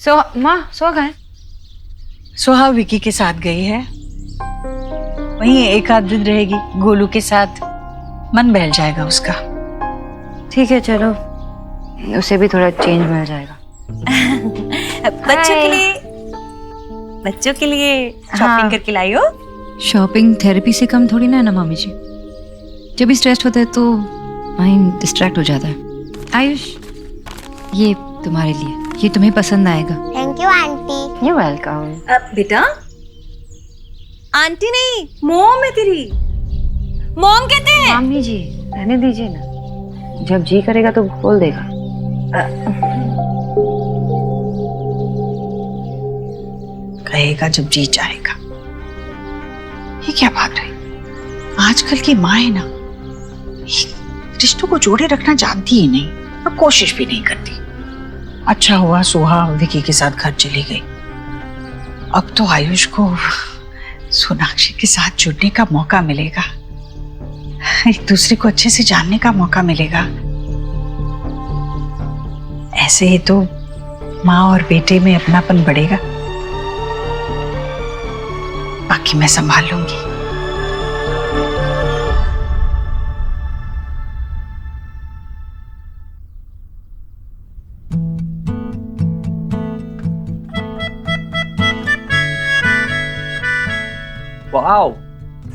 माँ सुहा कहाँ है? सुहा विकी के साथ गई है, वहीं एक आध दिन रहेगी गोलू के साथ, मन बहल जाएगा उसका। ठीक है चलो, उसे भी थोड़ा चेंज मिल जाएगा। बच्चों के लिए शॉपिंग हाँ। करके लाई हो? शॉपिंग थेरेपी से कम थोड़ी ना है ना मामी जी। जब भी स्ट्रेस्ड होता है तो माइंड डिस्ट्रैक्ट हो जाता है। आयुष, ये तुम्हारे लिए, ये तुम्हें पसंद आएगा। Thank you aunty. You welcome. बेटा, आंटी नहीं, मॉम है तेरी। मॉम कहते हैं। मामी जी रहने दीजिए ना, जब जी करेगा तो बोल देगा। कहेगा जब जी चाहेगा। ये क्या बात है, आजकल की माँ है ना, रिश्तों को जोड़े रखना जानती ही नहीं और कोशिश भी नहीं करती। अच्छा हुआ सुहा विकी के साथ घर चली गई, अब तो आयुष को सोनाक्षी के साथ जुड़ने का मौका मिलेगा, एक दूसरे को अच्छे से जानने का मौका मिलेगा। ऐसे ही तो माँ और बेटे में अपनापन बढ़ेगा। बाकी मैं संभाल लूंगी। वाओ,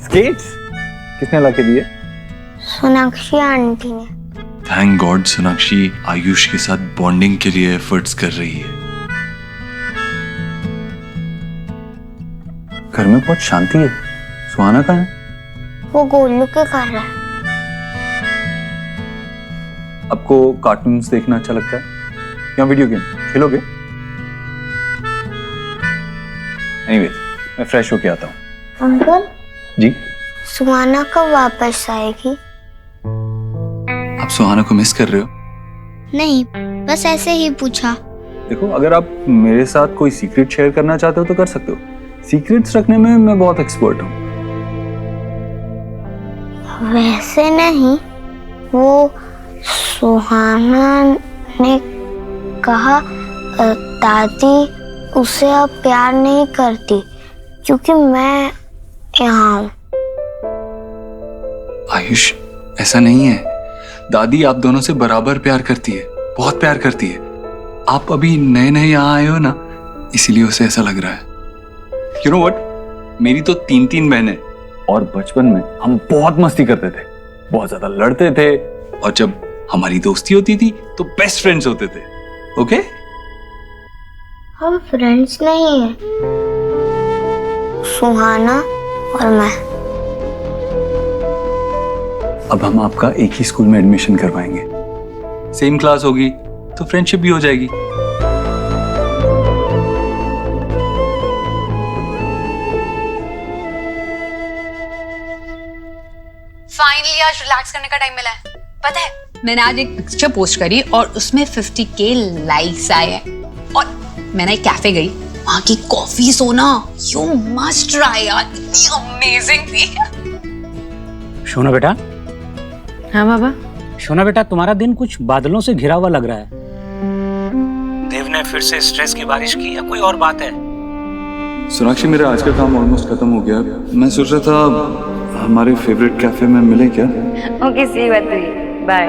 स्केट्स किसने ला के दिए? सोनाक्षी आंटी ने। थैंक गॉड सोनाक्षी आयुष के साथ बॉन्डिंग के लिए एफर्ट्स कर रही है। घर में बहुत शांति है। सुहाना कहाँ है? वो गोलू के घर है। आपको कार्टून्स देखना अच्छा लगता है या वीडियो गेम खेलोगे? एनीवेज, मैं फ्रेश होके आता हूँ। अंकल जी? सुहाना कब वापस आएगी? आप सुहाना को मिस कर रहे हो? नहीं, बस ऐसे ही पूछा। देखो, अगर आप मेरे साथ कोई सीक्रेट शेयर करना चाहते हो तो कर सकते हो। सीक्रेट्स रखने में मैं बहुत एक्सपर्ट हूँ। वैसे नहीं, वो सुहाना ने कहा दादी उसे अब प्यार नहीं करती क्योंकि मैं यहाँ हूँ। आयुष, ऐसा नहीं है। दादी आप दोनों से बराबर प्यार करती है, बहुत प्यार करती है। आप अभी नए नए यहाँ आए हो ना, इसीलिए उसे ऐसा लग रहा है। You know what? मेरी तो 3 बहनें और बचपन में हम बहुत मस्ती करते थे, बहुत ज्यादा लड़ते थे, और जब हमारी दोस्ती होती थी तो बेस्ट फ्रेंड्स होते थे। ओके? हम फ्रेंड्स नहीं हैं, सुहाना और मैं। अब हम आपका एक ही स्कूल में एडमिशन करवाएंगे। सेम क्लास होगी तो फ्रेंडशिप भी हो जाएगी। फाइनली आज रिलैक्स करने का टाइम मिला है। पता है, मैंने आज एक पिक्चर पोस्ट करी और उसमें 50K लाइक्स आए हैं। और मैंने एक कैफे गई, वहां की कॉफी सोना यू मस्ट ट्राई यार, इतनी अमेजिंग थी। शोना बेटा, हाँ बाबा। शोना बेटा, तुम्हारा दिन कुछ बादलों से घिरा हुआ लग रहा है। देव ने फिर से स्ट्रेस की बारिश की या कोई और बात है? सोनाक्षी, मेरा आज का काम ऑलमोस्ट खत्म हो गया। मैं सोच रहा था हमारे फेवरेट कैफे में मिले क्या? ओके, सी बात हुई, बाय।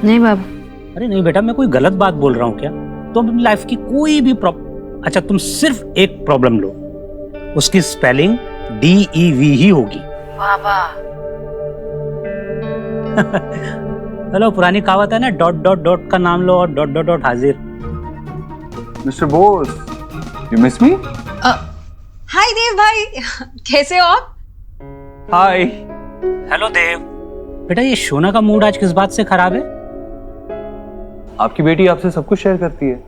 नहीं बाबा। अरे नहीं बेटा, मैं कोई गलत बात बोल रहा हूँ क्या? तुम अपनी लाइफ की कोई भी अच्छा, तुम सिर्फ एक प्रॉब्लम लो, उसकी स्पेलिंग DEV ही होगी। बाबा। हेलो, पुरानी कहावत है ना, डॉट डॉट डॉट का नाम लो और डॉट डॉट डॉट हाजिर। Mister Bose, you miss me? Hi Dev भाई, कैसे हो आप? हाय। हेलो देव। बेटा, ये शोना का मूड आज किस बात से खराब है? आपकी बेटी आपसे सब कुछ शेयर करती है,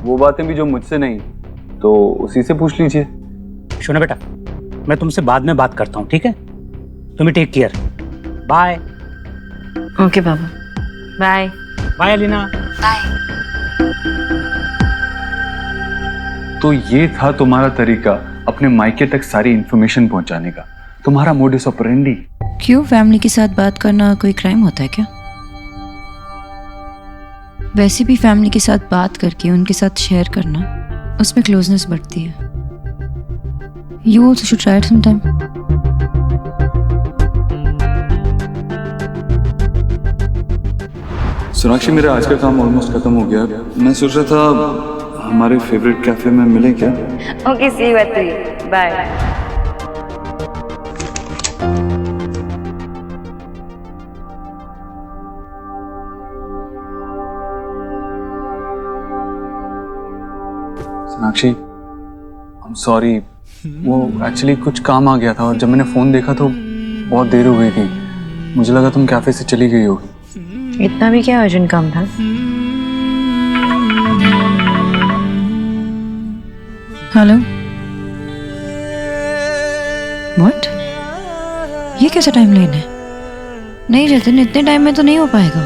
वो बातें भी जो मुझसे नहीं, तो उसी से पूछ लीजिए। शोना बेटा, मैं तुमसे बाद में बात करता हूँ, ठीक है? तुम्हें टेक केयर, बाय। ओके बाबा, बाय। बाय अलीना। बाय। तो ये था तुम्हारा तरीका अपने मायके तक सारी इंफॉर्मेशन पहुंचाने का। तुम्हारा मोडिस ऑपरेंडी। क्यों, फैमिली के साथ बात करना कोई क्राइम होता है क्या? वैसे भी फैमिली के साथ बात करके उनके साथ शेयर करना, उसमें क्लोजनेस बढ़ती है। You also should try it some time. Sonakshi, मेरा आज का काम ऑलमोस्ट खत्म हो गया। मैं सोच रहा था हमारे फेवरेट कैफे में मिले क्या? Okay, see you at 3. Bye. Sonakshi, I am sorry, वो एक्चुअली कुछ काम आ गया था और जब मैंने फोन देखा तो बहुत देर हो गई थी। मुझे लगा तुम कैफे से चली गई होगी। इतना भी क्या अर्जेंट काम था? Hello, what? ये कैसा टाइम लेन है? नहीं जतिन, इतने टाइम में तो नहीं हो पाएगा।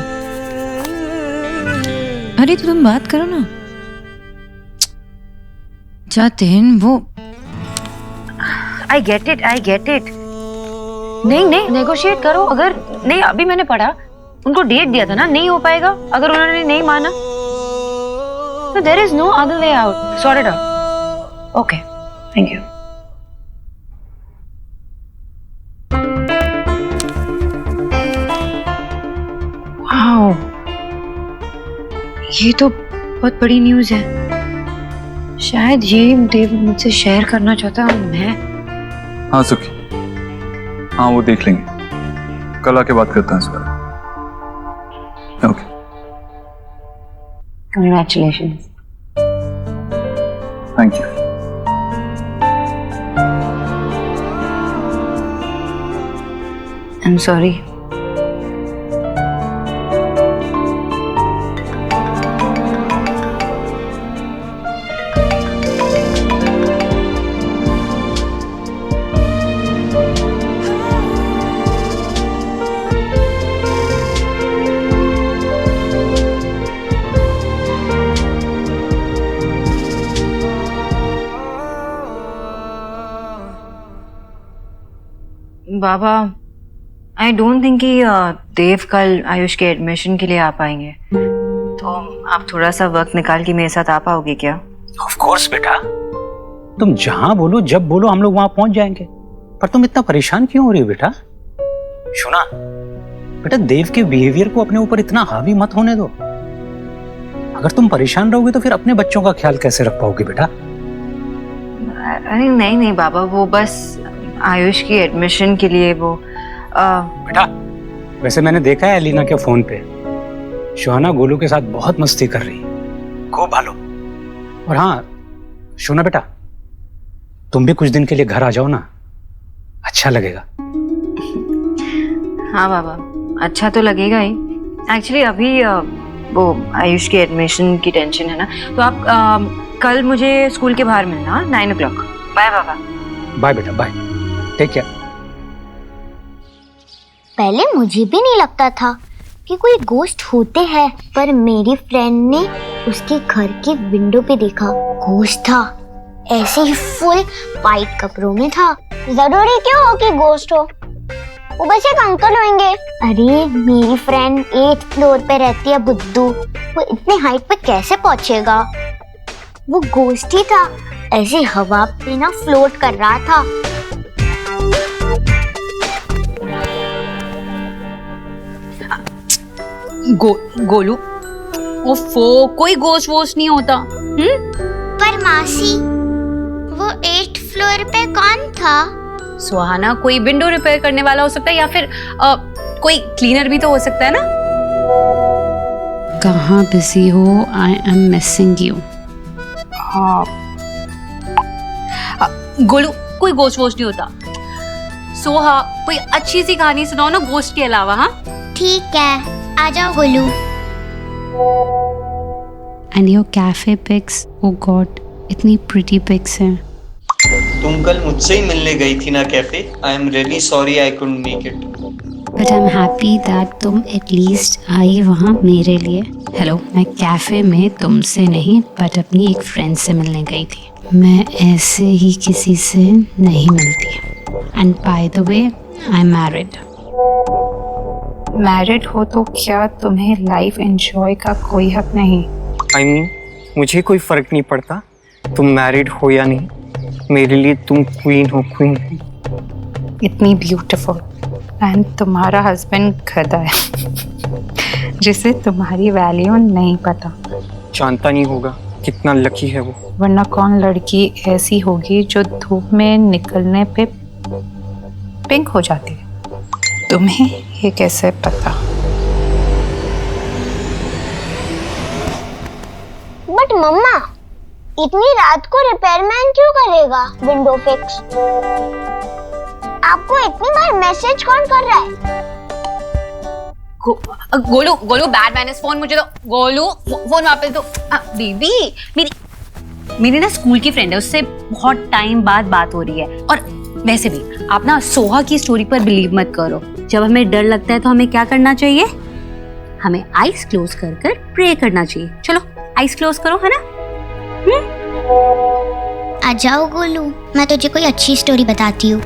अरे तो तुम बात करो ना। जतिन, वो I get it, I get it. नहीं नहीं, नेगोशिएट करो। अगर नहीं, अभी मैंने पढ़ा, उनको डेट दिया था ना, नहीं हो पाएगा। अगर उन्होंने नहीं माना तो there is no other way out. Sort it out. Okay, thank you. Wow, ये तो बहुत बड़ी न्यूज़ है। शायद ये देव मुझसे शेयर करना चाहता हूँ मैं। हाँ सुखी, हाँ वो देख लेंगे, कल आके बात करते हैं इस बारे। Okay, Congratulations. Thank you. I'm sorry. Baba, I don't think कि देव कल आयुष के एडमिशन के लिए आ पाएंगे, तो आप थोड़ा सा वक्त निकाल के मेरे साथ आ पाओगे क्या? ऑफ कोर्स बेटा, तुम जहां बोलो जब बोलो हम लोग वहां पहुंच जाएंगे। पर तुम इतना परेशान क्यों हो रही हो बेटा? सुना बेटा, देव के बिहेवियर को अपने ऊपर इतना हावी मत होने दो। अगर तुम परेशान रहोगे तो फिर अपने बच्चों का ख्याल कैसे रख पाओगे बेटा? अरे नहीं नहीं बाबा, वो बस आयुष की एडमिशन के लिए वो बेटा, वैसे मैंने देखा है एलिना के फोन पे शोहना गोलू के साथ बहुत मस्ती कर रही है, खूब भालो। और हाँ सुना बेटा, तुम भी कुछ दिन के लिए घर आ जाओ ना, अच्छा लगेगा। हाँ बाबा, अच्छा तो लगेगा ही। एक्चुअली अभी वो आयुष के एडमिशन की टेंशन है ना, तो आप कल मुझे स्कूल के बाहर मिलना 9 o'clock। बाय बाबा। बाय बेटा, बाय, टेक केयर। पहले मुझे भी नहीं लगता था कि कोई गोश्त होते हैं, पर मेरी फ्रेंड ने उसके घर के विंडो पे देखा, गोश्त था, ऐसे ही फुल वाइट कपड़ों में था। जरूरी क्यों हो कि गोश्त हो, वो बस एक अंकल होंगे। अरे मेरी फ्रेंड 8th फ्लोर पे रहती है बुद्धू, वो इतने हाइट पे कैसे पहुंचेगा? वो गोश्त ही था, ऐसे हवा पे ना फ्लोट कर रहा था। गोलू, ओफो, कोई गोश्त वोश्त नहीं होता। पर मासी, वो 8th फ्लोर पे कौन था? सुहाना, कोई विंडो रिपेयर करने वाला हो सकता है, या फिर कोई क्लीनर भी तो हो सकता है ना। कहाँ बिजी हो? I am missing you. हाँ गोलू, कोई गोश्त वोश्त नहीं होता। सोहा, कोई अच्छी सी कहानी सुनाओ ना गोश्त के अलावा। हाँ ठीक है, आ जाओ Golu. And your cafe pics, oh god, इतनी प्रिटी पिक्स हैं। तुम कल मुझसे ही मिलने गई थी ना cafe. I am really sorry I couldn't make it. But I am happy that तुम एटलीस्ट आई वहाँ मेरे लिए। हेलो, मैं कैफे में तुमसे नहीं बट अपनी एक फ्रेंड से मिलने गई थी। मैं ऐसे ही किसी से नहीं मिलती। And by the way I am married. Married हो तो क्या तुम्हें लाइफ एंजॉय का कोई हक नहीं? I mean, मुझे कोई फर्क नहीं पड़ता तुम मैरिड हो या नहीं, मेरे लिए तुम क्वीन हो, क्वीन। इतनी ब्यूटीफुल एंड तुम्हारा हस्बैंड गधा है जिसे तुम्हारी वैल्यू नहीं पता। जानता नहीं होगा कितना लकी है वो। वरना कौन लड़की ऐसी होगी जो धूप में निकलने पे पिंक हो जाती है? तुम्हें ये कैसे पता? बट मम्मा, इतनी रात को रिपेयरमैन क्यों करेगा विंडो फिक्स? आपको इतनी बार मैसेज कौन कर रहा है? Golu Golu bad manners, phone मुझे दो। गोलू फोन वापस दो। बेबी मेरी ना स्कूल की फ्रेंड है, उससे बहुत टाइम बाद बात हो रही है। और वैसे भी आप ना सोहा की स्टोरी पर बिलीव मत करो। जब हमें डर लगता है तो हमें क्या करना चाहिए? हमें आईज क्लोज कर कर प्रे करना चाहिए। चलो आईज क्लोज करो, है ना? आ जाओ गोलू, मैं तुझे कोई अच्छी स्टोरी बताती हूँ।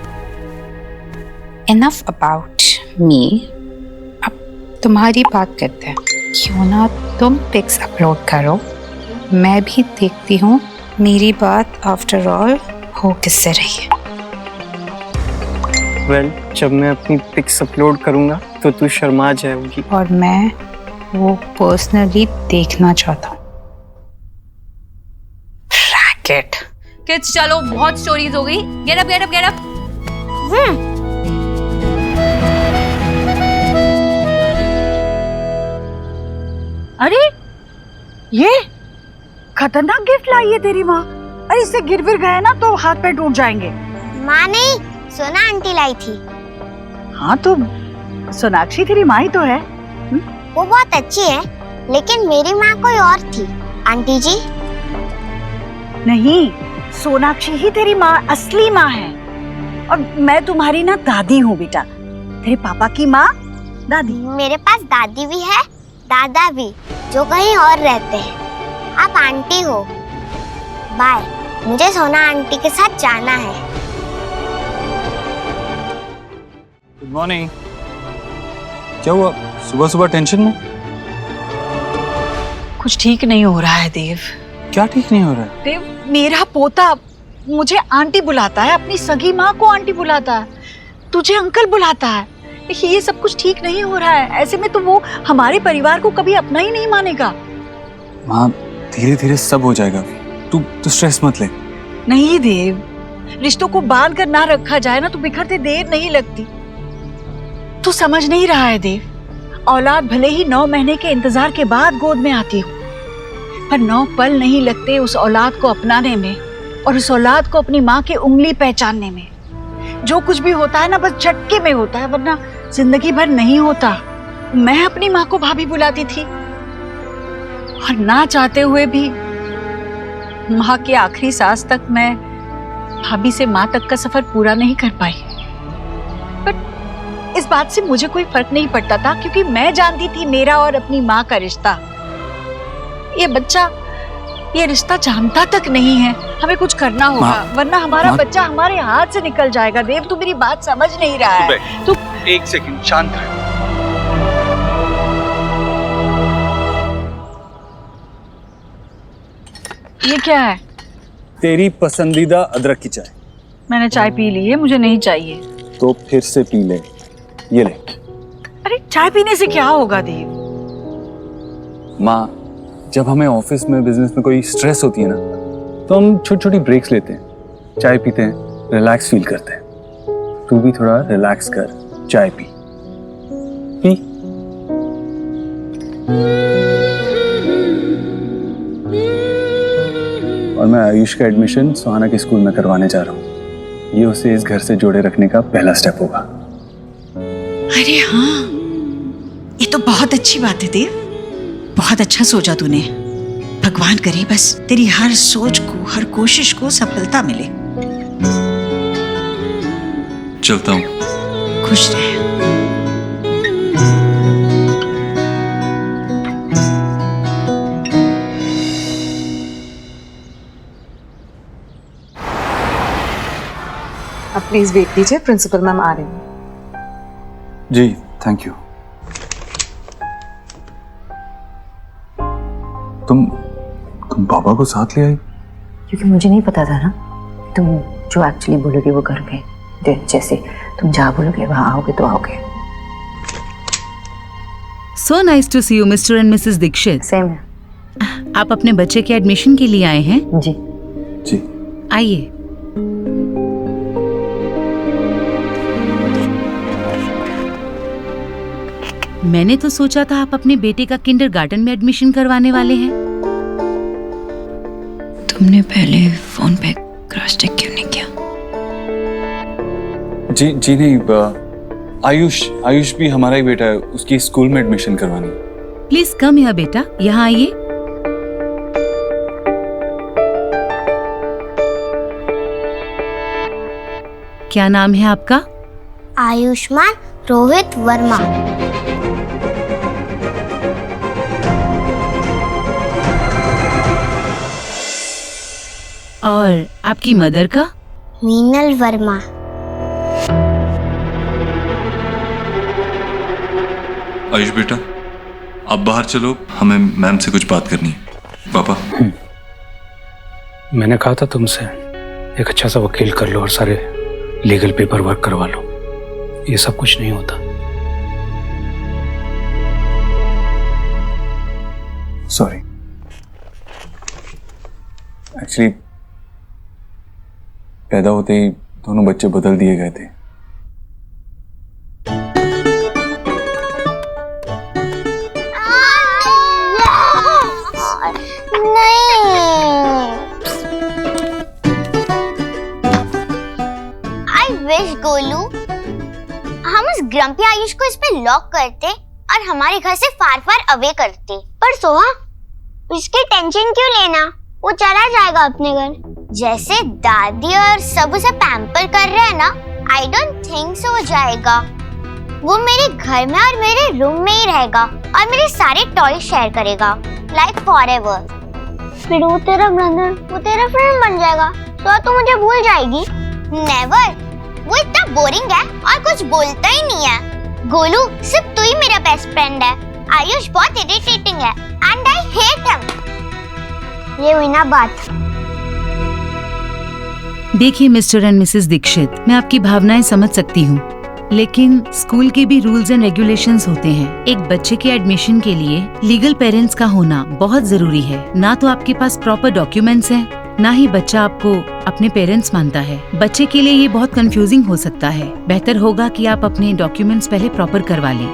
इनफ अबाउट मी, अब तुम्हारी बात करते हैं। क्यों ना तुम पिक्स अपलोड करो, मैं भी देखती हूँ मेरी बात आफ्टर ऑल हो किससे रही है। वेल, जब मैं अपनी पिक्स अपलोड करूंगा तो तू शर्मा जाएगी। और मैं वो पर्सनली देखना चाहता हूँ। रैकेट। किड्स चलो, बहुत स्टोरीज हो गई। Get up get up get up. अरे ये खतरनाक गिफ्ट लाई है तेरी माँ। अरे इससे गिर विर गए ना तो हाथ पैर टूट जाएंगे। माँ नहीं, सोना आंटी लाई थी। हाँ तो सोनाक्षी तेरी माँ ही तो है। वो बहुत अच्छी है, लेकिन मेरी माँ कोई और थी। आंटी जी नहीं, सोनाक्षी ही तेरी माँ, असली माँ है। और मैं तुम्हारी ना दादी हूँ बेटा, तेरे पापा की माँ दादी। मेरे पास दादी भी है, दादा भी, जो कहीं और रहते हैं। आप आंटी हो। बाय, मुझे सोना आंटी के साथ जाना है। Good morning. क्या हुआ, सुबह सुबह टेंशन में? कुछ ठीक नहीं हो रहा है देव। क्या ठीक नहीं हो रहा है? देव, मेरा पोता मुझे आंटी बुलाता है, अपनी सगी माँ को आंटी बुलाता है, तुझे अंकल बुलाता है। ये सब कुछ ठीक नहीं हो रहा है। ऐसे में तो वो हमारे परिवार को कभी अपना ही नहीं मानेगा। माँ, धीरे धीरे सब हो जाएगा। तू स्ट्रेस मत ले। नहीं देव, रिश्तों को बांध कर ना रखा जाए ना तो बिखरते देर नहीं लगती। तू समझ नहीं रहा है देव। औलाद भले ही 9 महीने के इंतजार के बाद गोद में आती हो, पर 9 पल नहीं लगते उस औलाद को अपनाने में और उस औलाद को अपनी माँ की उंगली पहचानने में। जो कुछ भी होता है ना बस झटके में होता है, वरना जिंदगी भर नहीं होता। मैं अपनी माँ को भाभी बुलाती थी और ना चाहते हुए भी माँ के आखिरी सांस तक मैं भाभी से माँ तक का सफर पूरा नहीं कर पाई। बट इस बात से मुझे कोई फर्क नहीं पड़ता था, क्योंकि मैं जानती थी मेरा और अपनी माँ का रिश्ता। ये बच्चा ये रिश्ता जानता तक नहीं है। हमें कुछ करना होगा, वरना हमारा बच्चा हमारे हाथ से निकल जाएगा। देव, तू मेरी बात समझ नहीं रहा है। तू एक सेकंड शांत रहो। ये क्या है? तेरी पसंदीदा अदरक की चाय। मैंने चाय पी ली है, मुझे नहीं चाहिए। तो फिर से पी ले, ये ले। अरे चाय पीने से क्या होगा देव? माँ, जब हमें ऑफिस में बिजनेस में कोई स्ट्रेस होती है ना तो हम छोटी छोटी ब्रेक्स लेते हैं, चाय पीते हैं, रिलैक्स फील करते हैं। तू भी थोड़ा रिलैक्स कर, चाय पी। पी। और मैं आयुष का एडमिशन सुहाना के स्कूल में करवाने जा रहा हूँ। ये उसे इस घर से जोड़े रखने का पहला स्टेप होगा। अरे हाँ, ये तो बहुत अच्छी बात है देव। बहुत अच्छा सोचा तूने। भगवान करे बस तेरी हर सोच को, हर कोशिश को सफलता मिले। चलता हूँ। खुश रहे। अब प्लीज वेट कीजिए, प्रिंसिपल मैम आ रही हैं। जी थैंक यू। तुम पापा को साथ ले आई? क्योंकि मुझे नहीं पता था ना, तुम जो एक्चुअली बोलोगे वो करोगे। जैसे तुम जहाँ बोलोगे वहाँ आओगे तो आओगे। So nice to see you, Mr. and Mrs. Dikshit. Same है। आप अपने बच्चे के एडमिशन के लिए आए हैं? जी जी आइए। मैंने तो सोचा था आप अपने बेटे का किंडरगार्टन में एडमिशन करवाने वाले हैं। तुमने पहले फोन पे क्रॉस चेक क्यों नहीं किया? जी नहीं, आयुष भी हमारा ही बेटा है, उसकी स्कूल में एडमिशन करवानी। प्लीज कम हियर बेटा, यहाँ आइए। क्या नाम है आपका? आयुष्मान रोहित वर्मा। और आपकी मदर का? मीनल वर्मा। आयुष बेटा, आप बाहर चलो, हमें मैम से कुछ बात करनी है। पापा, मैंने कहा था तुमसे एक अच्छा सा वकील कर लो और सारे लीगल पेपर वर्क करवा लो। ये सब कुछ नहीं होता। सॉरी, एक्चुअली पैदा होते ही दोनों बच्चे बदल दिए गए थे। गोलू, हम उस ग्रम्पी आयुष को इस पे लॉक करते और हमारे घर से फार फार अवे करते। पर सोहा, उसकी टेंशन क्यों लेना, वो चला जाएगा अपने घर। जैसे दादी और सब उसे पैम्पर कर रहे हैं ना, आई डोंट थिंक सो हो जाएगा। वो मेरे घर में और मेरे रूम में ही रहेगा और मेरे सारे टॉय शेयर करेगा, लाइक फॉरएवर। फिर वो तेरा ब्रदर, वो तेरा फ्रेंड बन जाएगा, तो तू मुझे भूल जाएगी? नेवर। वो इतना बोरिंग है और कुछ बोलता ही नहीं है। गोलू, सिर्फ तू ही मेरा बेस्ट फ्रेंड है। आयुष बहुत इरिटेटिंग है एंड आई हेट हिम। ये हुई ना बात। देखिए मिस्टर एंड मिसेस दीक्षित, मैं आपकी भावनाएं समझ सकती हूँ, लेकिन स्कूल के भी रूल्स एंड रेगुलेशंस होते हैं। एक बच्चे के एडमिशन के लिए लीगल पेरेंट्स का होना बहुत जरूरी है। ना तो आपके पास प्रॉपर डॉक्यूमेंट्स हैं, ना ही बच्चा आपको अपने पेरेंट्स मानता है। बच्चे के लिए ये बहुत कंफ्यूजिंग हो सकता है। बेहतर होगा कि आप अपने डॉक्यूमेंट्स पहले प्रॉपर करवा लें।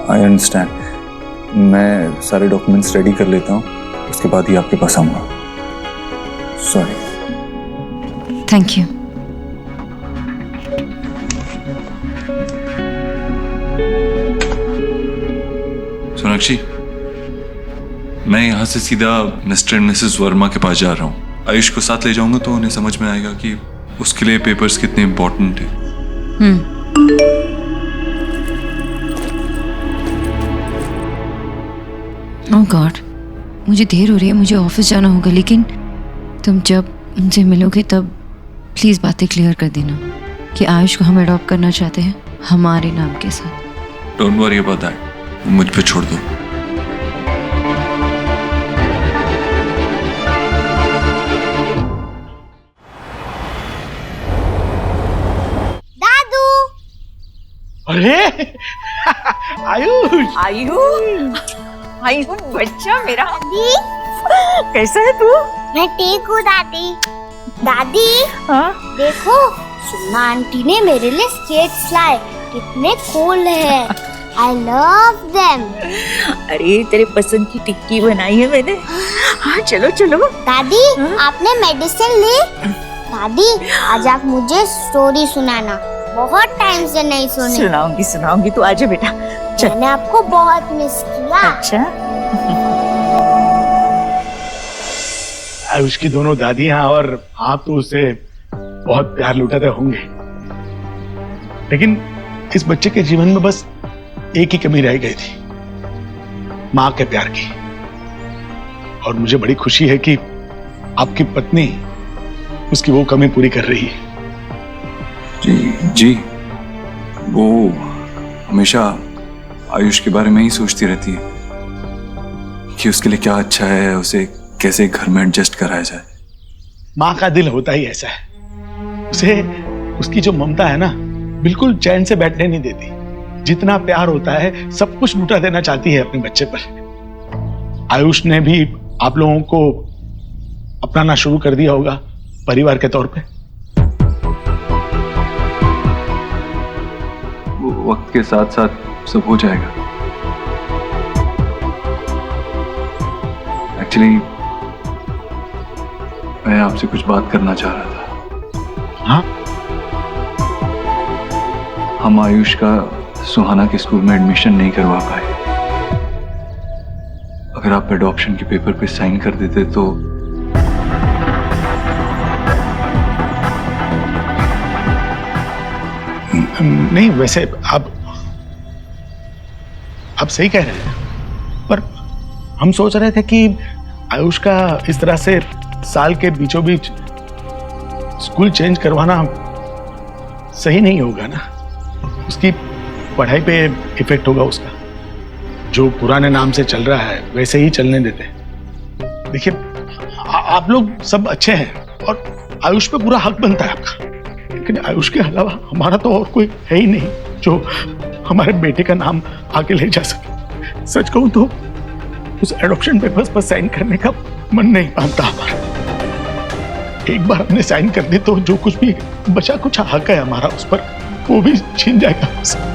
आई अंडरस्टैंड, मैं सारे डॉक्यूमेंट्स रेडी कर लेता हूँ, उसके बाद ही आपके पास आऊंगा। सॉरी। Thank you. सोनाक्षी, मैं यहाँ से सीधा मिस्टर एंड मिसेस वर्मा के पास जा रहा हूँ। आयुष को साथ ले जाऊंगा तो उन्हें समझ में आएगा कि उसके लिए पेपर्स कितने इम्पोर्टेंट हैं। ओह गॉड, मुझे देर हो रही है, मुझे ऑफिस जाना होगा। लेकिन तुम जब उनसे मिलोगे तब प्लीज बातें क्लियर कर देना कि आयुष को हम अडॉप्ट करना चाहते हैं हमारे नाम के साथ। डोंट वरी अबाउट दैट, मुझ पे छोड़ दो। अरे आयुष, आयुष बच्चा मेरा। कैसा है तू? मैं ठीक हूँ दादी। दादी, देखो सुना आंटी ने मेरे लिए स्केट्स लाए, कितने कूल है। I love them. अरे तेरे पसंद की टिक्की बनाई है मैंने। हाँ चलो चलो। दादी, आपने मेडिसिन ली? दादी, आज आप मुझे स्टोरी सुनाना, बहुत टाइम से नहीं सुनी। सुनाऊंगी, तू आजा बेटा। मैंने आपको बहुत मिस किया। अच्छा। आयुष की दोनों दादियां और आप तो उसे बहुत प्यार लुटाते होंगे, लेकिन इस बच्चे के जीवन में बस एक ही कमी रह गई थी, माँ के प्यार की। और मुझे बड़ी खुशी है कि आपकी पत्नी उसकी वो कमी पूरी कर रही है। जी, वो हमेशा आयुष के बारे में ही सोचती रहती है कि उसके लिए क्या अच्छा है, उसे कैसे घर में एडजस्ट कराया जाए। माँ का दिल होता ही ऐसा है, उसे उसकी जो ममता है ना बिल्कुल चैन से बैठने नहीं देती। जितना प्यार होता है सब कुछ लुटा देना चाहती है अपने बच्चे पर। आयुष ने भी आप लोगों को अपनाना शुरू कर दिया होगा परिवार के तौर पे। वो वक्त के साथ साथ सब हो जाएगा। एक्चुअली मैं आपसे कुछ बात करना चाह रहा था। हाँ? हम आयुष का सुहाना के स्कूल में एडमिशन नहीं करवा पाए। अगर आप एडॉप्शन के पेपर पे साइन कर देते तो नहीं, वैसे आप सही कह रहे हैं, पर हम सोच रहे थे कि आयुष का इस तरह से साल के बीचों बीच स्कूल चेंज करवाना सही नहीं होगा ना। उसकी पढ़ाई पे इफेक्ट होगा उसका। जो पुराने नाम से चल रहा है वैसे ही चलने देते। देखिए, आप लोग सब अच्छे हैं और आयुष पे पूरा हक बनता है आपका, लेकिन आयुष के अलावा हमारा तो और कोई है ही नहीं जो हमारे बेटे का नाम आगे ले जा सके। सच कहूं तो उस एडॉप्शन पेपर्स पर साइन करने का मन नहीं मानता हमारा। एक बार हमने साइन कर दी तो जो कुछ भी बचा कुछ हक है हमारा उस पर, वो भी छीन जाएगा हमसे।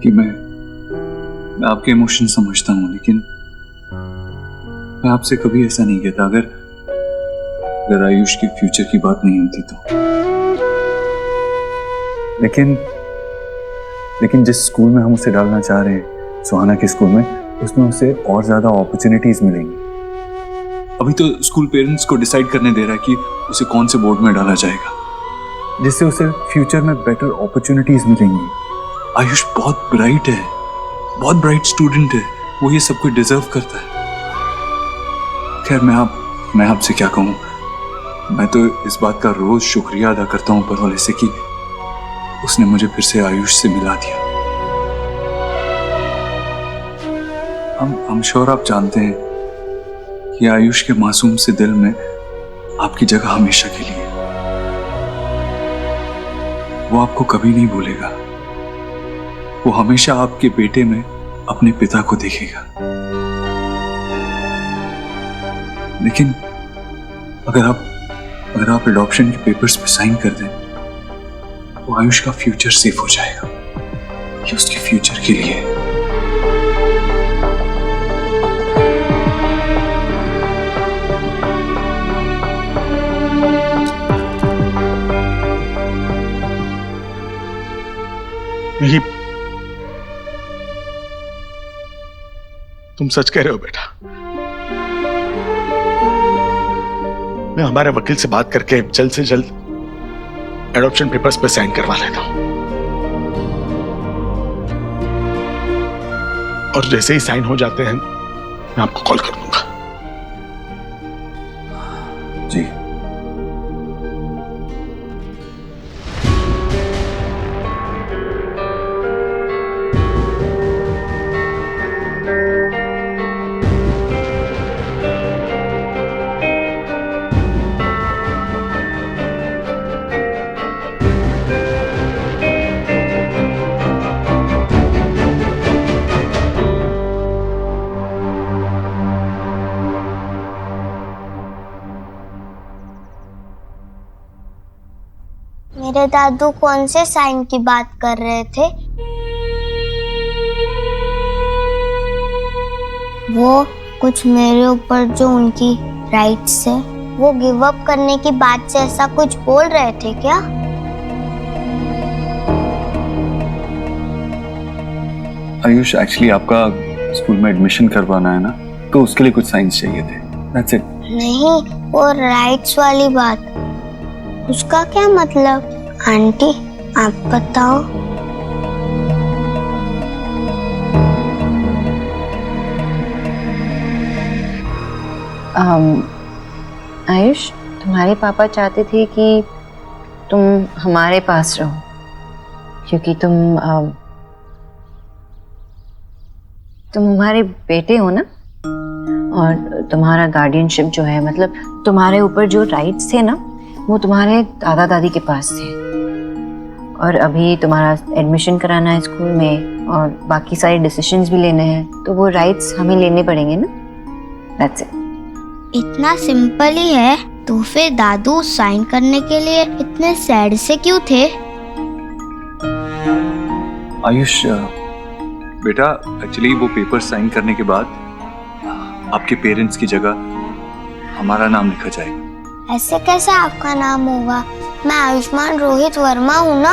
कि मैं आपके इमोशन समझता हूं, लेकिन मैं आपसे कभी ऐसा नहीं कहता अगर आयुष के फ्यूचर की बात नहीं होती तो। लेकिन जिस स्कूल में हम उसे डालना चाह रहे हैं, सुहाना के स्कूल में, उसमें उसे और ज्यादा अपॉर्चुनिटीज मिलेंगी। अभी तो स्कूल पेरेंट्स को डिसाइड करने दे रहा है कि उसे कौन से बोर्ड में डाला जाएगा, जिससे उसे फ्यूचर में बेटर अपॉर्चुनिटीज मिलेंगी। आयुष बहुत ब्राइट है, बहुत ब्राइट स्टूडेंट है, वो ये सब कुछ डिजर्व करता है। खैर, मैं आपसे क्या कहूँ, मैं तो इस बात का रोज शुक्रिया अदा करता हूँ ऊपर वाले से कि उसने मुझे फिर से आयुष से मिला दिया। हम श्योर आप जानते हैं कि आयुष के मासूम से दिल में आपकी जगह हमेशा के लिए। वो आपको कभी नहीं भूलेगा। वो हमेशा आपके बेटे में अपने पिता को देखेगा। लेकिन अगर आप एडॉप्शन के पेपर्स पे साइन कर दें तो आयुष का फ्यूचर सेफ हो जाएगा। ये उसके फ्यूचर के लिए है। नहीं, तुम सच कह रहे हो बेटा। मैं हमारे वकील से बात करके जल्द से जल्द एडॉप्शन पेपर्स पे साइन करवा लेता हूं, और जैसे ही साइन हो जाते हैं मैं आपको कॉल कर दूंगा। जी। मेरे दादू कौन से साइन की बात कर रहे थे? वो कुछ मेरे ऊपर जो उनकी राइट्स है वो गिव अप करने की बात से ऐसा कुछ बोल रहे थे क्या? आयुष, एक्चुअली आपका स्कूल में एडमिशन करवाना है ना, तो उसके लिए कुछ साइंस चाहिए थे। That's it. नहीं, वो राइट्स वाली बात, उसका क्या मतलब? आंटी, आप बताओ। आयुष, तुम्हारे पापा चाहते थे कि तुम हमारे पास रहो, क्योंकि तुम हमारे बेटे हो ना, और तुम्हारा गार्डियनशिप जो है, मतलब तुम्हारे ऊपर जो राइट्स थे ना, वो तुम्हारे दादा दादी के पास थे। और अभी तुम्हारा एडमिशन कराना है स्कूल में और बाकी सारे डिसीजंस भी लेने हैं, तो वो राइट्स हमें लेने पड़ेंगे ना। That's it. इतना सिंपल ही है, तो फिर दादू साइन करने के लिए इतने सैड से क्यों थे? आयुष बेटा, एक्चुअली वो पेपर साइन करने के बाद आपके पेरेंट्स की जगह हमारा नाम लिखा जाएगा। ऐसे कैसे आपका नाम होगा? मैं आयुष्मान रोहित वर्मा हूँ ना।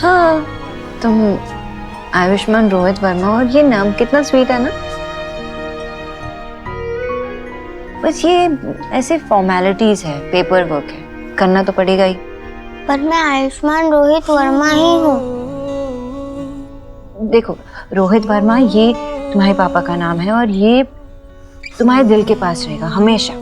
हाँ, तुम आयुष्मान रोहित वर्मा, और ये नाम कितना स्वीट है ना। बस ये ऐसे फॉर्मेलिटीज है, पेपर वर्क है, करना तो पड़ेगा ही। पर मैं आयुष्मान रोहित वर्मा ही हूँ। देखो रोहित वर्मा, ये तुम्हारे पापा का नाम है और ये तुम्हारे दिल के पास रहेगा हमेशा।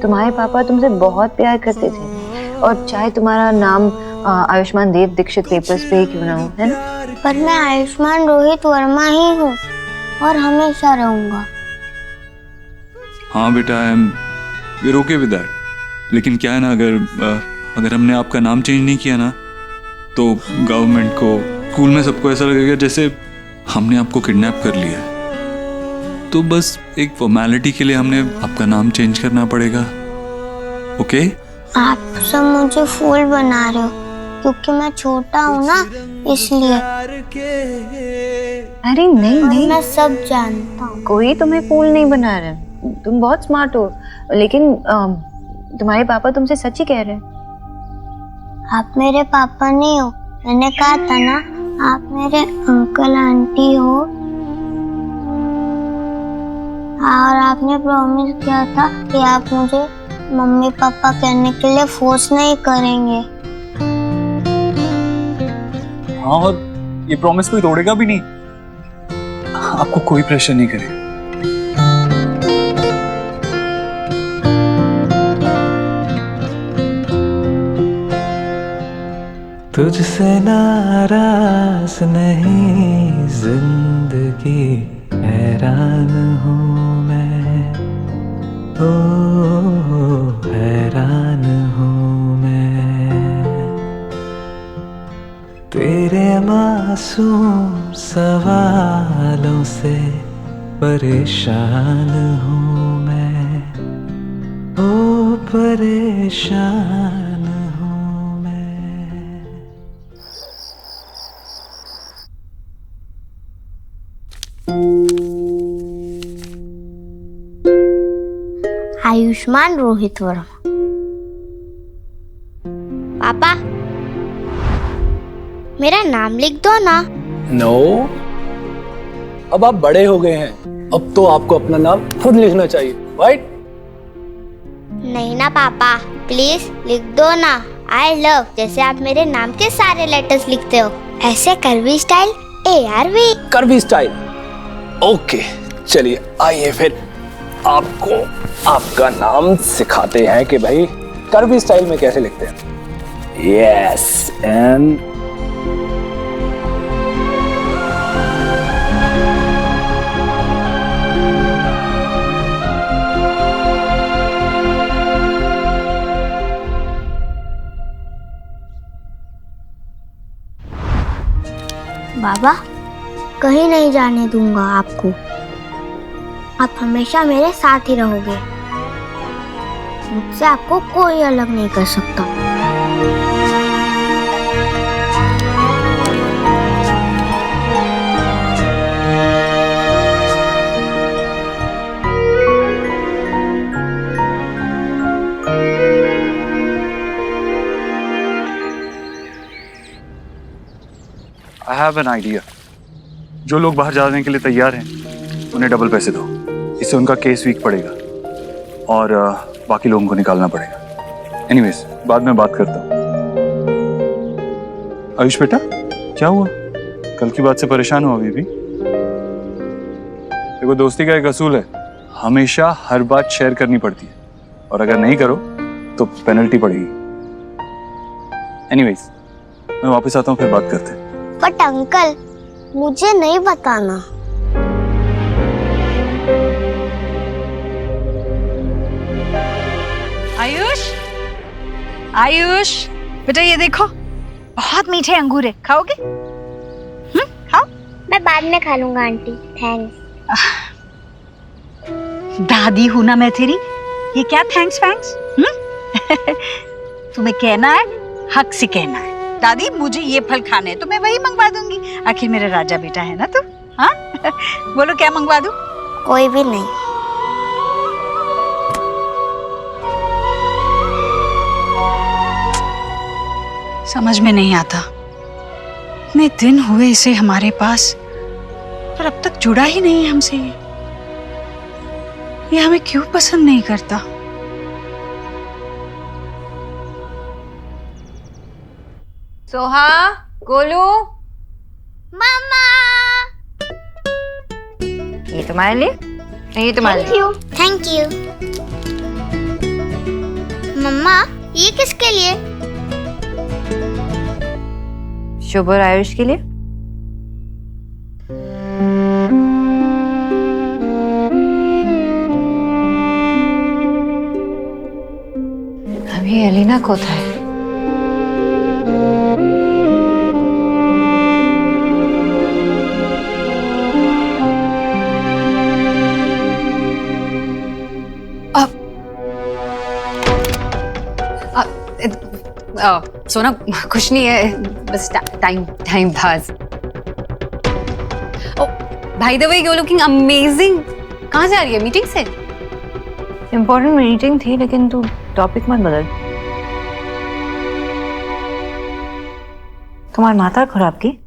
तुम्हारे पापा तुमसे बहुत प्यार करते थे, और चाहे तुम्हारा नाम आयुष्मान देव दीक्षित पेपर्स पे ही क्यों ना हो, है ना। पर मैं आयुष्मान रोहित वर्मा ही हूँ और हमेशा रहूंगा। हाँ बेटा, I am Veer okay with that. लेकिन क्या है ना, अगर हमने आपका नाम चेंज नहीं किया ना, तो गवर्नमेंट को, स्कूल में सबको ऐसा लगेगा जैसे हमने आपको किडनैप कर लिया है। तो बस एक फॉर्मेलिटी के लिए हमने आपका नाम चेंज करना पड़ेगा। ओके? आप सब मुझे फूल बना रहे हो क्योंकि मैं छोटा हूँ ना, इसलिए। अरे नहीं नहीं, मैं सब जानता हूँ। कोई तुम्हें फूल नहीं बना रहा, तुम बहुत स्मार्ट हो। लेकिन तुम्हारे पापा तुमसे सच ही कह रहे हैं। आप मेरे पापा नहीं हो, मैंने कहा था ना, आप मेरे अंकल आंटी हो। और आपने प्रॉमिस किया था कि आप मुझे मम्मी पापा कहने के लिए फोर्स नहीं करेंगे। हाँ, और ये प्रॉमिस कोई तोड़ेगा भी नहीं। आपको कोई प्रेशर नहीं करे। तुझसे नाराज नहीं जिंदगी, हैरान हूँ मैं, ओ हैरान हूँ मैं। तेरे मासूम सवालों से परेशान हूँ मैं, ओ परेशान। आयुष्मान रोहित वर्मा। पापा, मेरा नाम लिख दो ना। नो, अब आप बड़े हो गए हैं, अब तो आपको अपना नाम खुद लिखना चाहिए, राइट? नहीं ना पापा, प्लीज लिख दो ना। आई लव, जैसे आप मेरे नाम के सारे लेटर्स लिखते हो, ऐसे करवी स्टाइल, ARV। करवी स्टाइल, ओके। चलिए आइए फिर आपको आपका नाम सिखाते हैं कि भाई करवी स्टाइल में कैसे लिखते हैं। यस, एंड बाबा, कहीं नहीं जाने दूंगा आपको। आप हमेशा मेरे साथ ही रहोगे। मुझसे आपको कोई अलग नहीं कर सकता। I have an idea. जो लोग बाहर जाने के लिए तैयार हैं, उन्हें डबल पैसे दो। इससे उनका केस वीक पड़ेगा और बाकी लोगों को निकालना पड़ेगा। एनीवेज, बाद में बात करता हूँ। आयुष बेटा, क्या हुआ? कल की बात से परेशान हो अभी भी? देखो दोस्ती का एक असूल है, हमेशा हर बात शेयर करनी पड़ती है, और अगर नहीं करो तो पेनल्टी पड़ेगी। एनीवेज, मैं वापस आता हूँ, फिर बात करते हैं। बट अंकल, मुझे नहीं बताना। आयुष, आयुष बेटा ये देखो, बहुत मीठे अंगूर है, खाओगे? खाओ। मैं बाद में खा लूंगा आंटी, थैंक्स। दादी हूं ना मैं तेरी, ये क्या थैंक्स वैंक्स? तुम्हें कहना है, हक से कहना है, दादी मुझे ये फल खाने हैं तो मैं वही मंगवा दूंगी, आखिर मेरा राजा बेटा है ना तू। हाँ बोलो क्या मंगवा दूं? कोई भी नहीं। समझ में नहीं आता, इतने दिन हुए इसे हमारे पास, पर अब तक जुड़ा ही नहीं है हमसे। ये हमें क्यों पसंद नहीं करता? सोहा, गोलू, मामा, ये तुम्हारे लिए, ये तुम्हारे लिए। Thank you. मम्मा ये किसके लिए? शुभ और आयुष के लिए। अभी एलिना कोথায়? सोना कुछ नहीं है, बस टाइम पास। ओ भाई the way you looking amazing. कहाँ जा रही है? मीटिंग से? इम्पोर्टेंट मीटिंग थी, लेकिन तू टॉपिक मत बदल। तुम्हारी माता खराब की?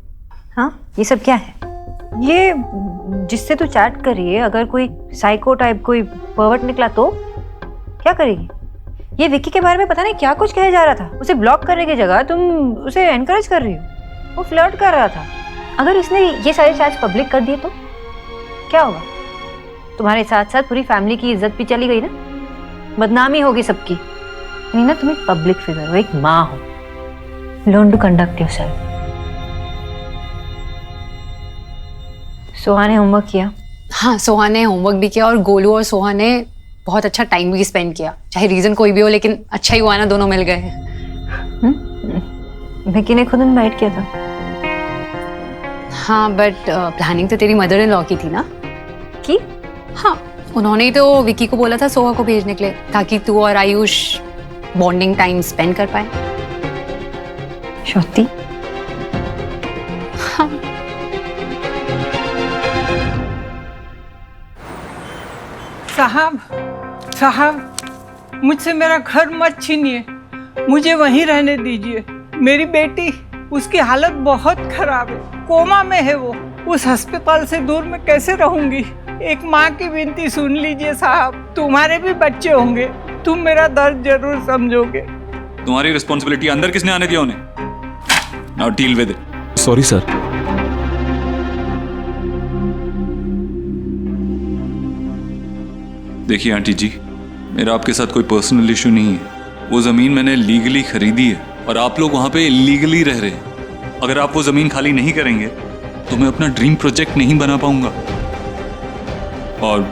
हाँ, ये सब क्या है? ये जिससे तू चैट कर रही है, अगर कोई साइको टाइप कोई पर्वर्ट निकला तो क्या करेगी? ये विक्की के बारे में पता नहीं क्या कुछ कहा जा रहा था, उसे ब्लॉक करने की जगह तुम उसे एनकरेज कर रही हो। वो फ्लर्ट कर रहा था। अगर इसने ये सारे चैट्स पब्लिक कर दिए तो क्या होगा? तुम्हारे साथ साथ पूरी फैमिली की इज्जत भी चली गई ना, बदनामी होगी सबकी। नहीं ना, तुम एक पब्लिक फिगर हो, एक माँ हो। Learn to conduct yourself. Soha ने होमवर्क किया? हाँ, सोहा ने होमवर्क भी किया और गोलू और सोहा ने बहुत अच्छा टाइम भी स्पेंड किया। चाहे रीजन कोई भी हो, लेकिन अच्छा ही हुआ ना, दोनों मिल गए। विक्की ने खुद इनवाइट किया था। हाँ, बट प्लानिंग तो तेरी मदर इन लॉ की थी ना? की? हाँ, उन्होंने ही तो विक्की को बोला था सोहा को भेजने के लिए, ताकि तू और आयुष बॉन्डिंग टाइम स्पेंड कर पाए। श्रुति, हाँ। साहब मुझसे मेरा घर मत छीनिए, मुझे वहीं रहने दीजिए। मेरी बेटी, उसकी हालत बहुत खराब है, कोमा में है वो। उस अस्पताल से दूर मैं कैसे रहूंगी? एक माँ की विनती सुन लीजिए साहब, तुम्हारे भी बच्चे होंगे, तुम मेरा दर्द जरूर समझोगे। तुम्हारी रिस्पॉन्सिबिलिटी अंदर किसने आने दिया उन्हें? Now deal with it. Sorry sir. देखिए आंटी जी, मेरा आपके साथ कोई पर्सनल इशू नहीं है। वो जमीन मैंने लीगली खरीदी है और आप लोग वहां पे इलीगली रह रहे हैं। अगर आप वो जमीन खाली नहीं करेंगे तो मैं अपना ड्रीम प्रोजेक्ट नहीं बना पाऊंगा। और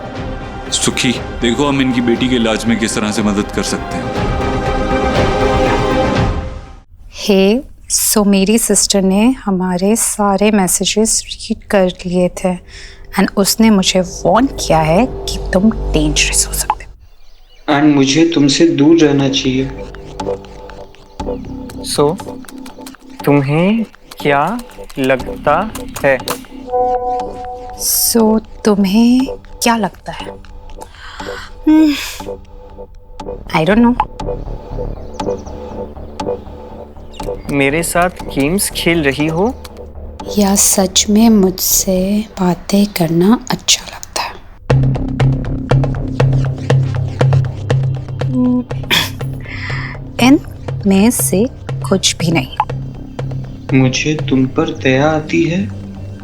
सुखी, देखो हम इनकी बेटी के इलाज में किस तरह से मदद कर सकते हैं। हे, सो मेरी सिस्टर ने हमारे सारे मैसेजेस रीड कर लिए थे एंड उसने मुझे वार्न किया है कि तुम डेंजरस हो सकते हो एंड मुझे तुमसे दूर रहना चाहिए। सो तुम्हें क्या लगता है? सो तुम्हें क्या लगता है? I don't know. मेरे साथ गेम्स खेल रही हो या सच में मुझसे बातें करना अच्छा लगता है? इन में से कुछ भी नहीं। मुझे तुम पर दया आती है।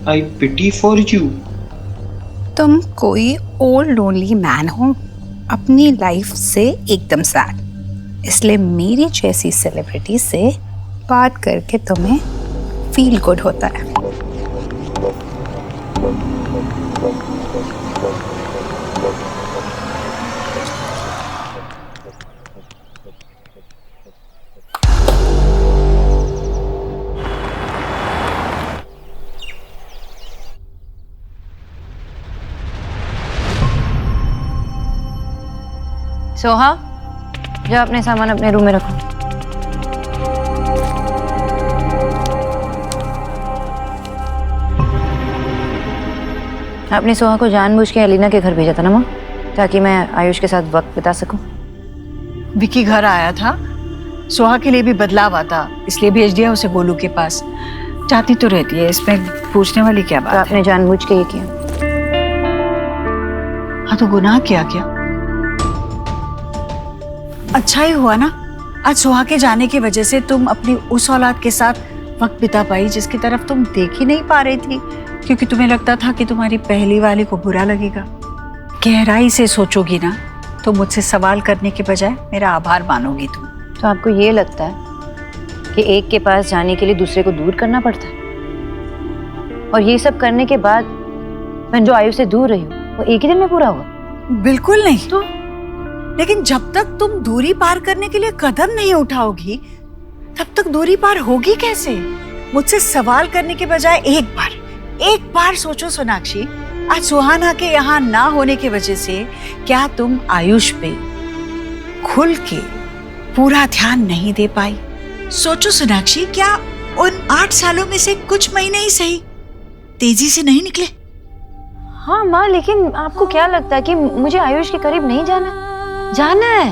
आई पिटी फॉर यू। तुम कोई ओल्ड लोनली मैन हो, अपनी लाइफ से एकदम सैड, इसलिए मेरी जैसी सेलिब्रिटी से बात करके तुम्हें फील गुड होता है। सोहा, जाओ अपने सामान अपने रूम में रखो। आपने सोहा को जानबूझ के एलिना के घर भेजा था ना माँ, ताकि मैं आयुष के साथ वक्त बिता सकूं। विकी घर आया था, सोहा के लिए भी बदलाव आता, इसलिए भेज दिया उसे गोलू के पास। चाहती तो रहती है, इसमें पूछने वाली क्या बात तो आपने जानबूझ के ये किया। हाँ तो गुनाह क्या? अच्छा ही हुआ ना, आज सोहा के जाने की वजह से तुम अपनी उस औलाद के साथ वक्त बिता पाई जिसकी तरफ तुम देख ही नहीं पा रही थी, क्योंकि तुम्हें लगता था कि तुम्हारी पहली वाली को बुरा लगेगा। गहराई से सोचोगी ना तो मुझसे सवाल करने के बजाय मेरा आभार मानोगी तुम। तो आपको ये लगता है कि एक के पास जाने के लिए दूसरे को दूर करना पड़ता है, और ये सब करने के बाद मैं जो आयु से दूर रही हूँ वो एक ही दिन में पूरा हुआ? बिल्कुल नहीं। तो लेकिन जब तक तुम दूरी पार करने के लिए कदम नहीं उठाओगी तब तक दूरी पार होगी कैसे? मुझसे सवाल करने के बजाय एक बार सोचो सोनाक्षी, आज सुहाना के यहाँ ना होने की वजह से क्या तुम आयुष पे खुल के पूरा ध्यान नहीं दे पाई? सोचो सोनाक्षी, क्या उन 8 सालों में से कुछ महीने ही सही तेजी से नहीं निकले? हाँ माँ, लेकिन आपको क्या लगता है कि मुझे आयुष के करीब नहीं जाना है?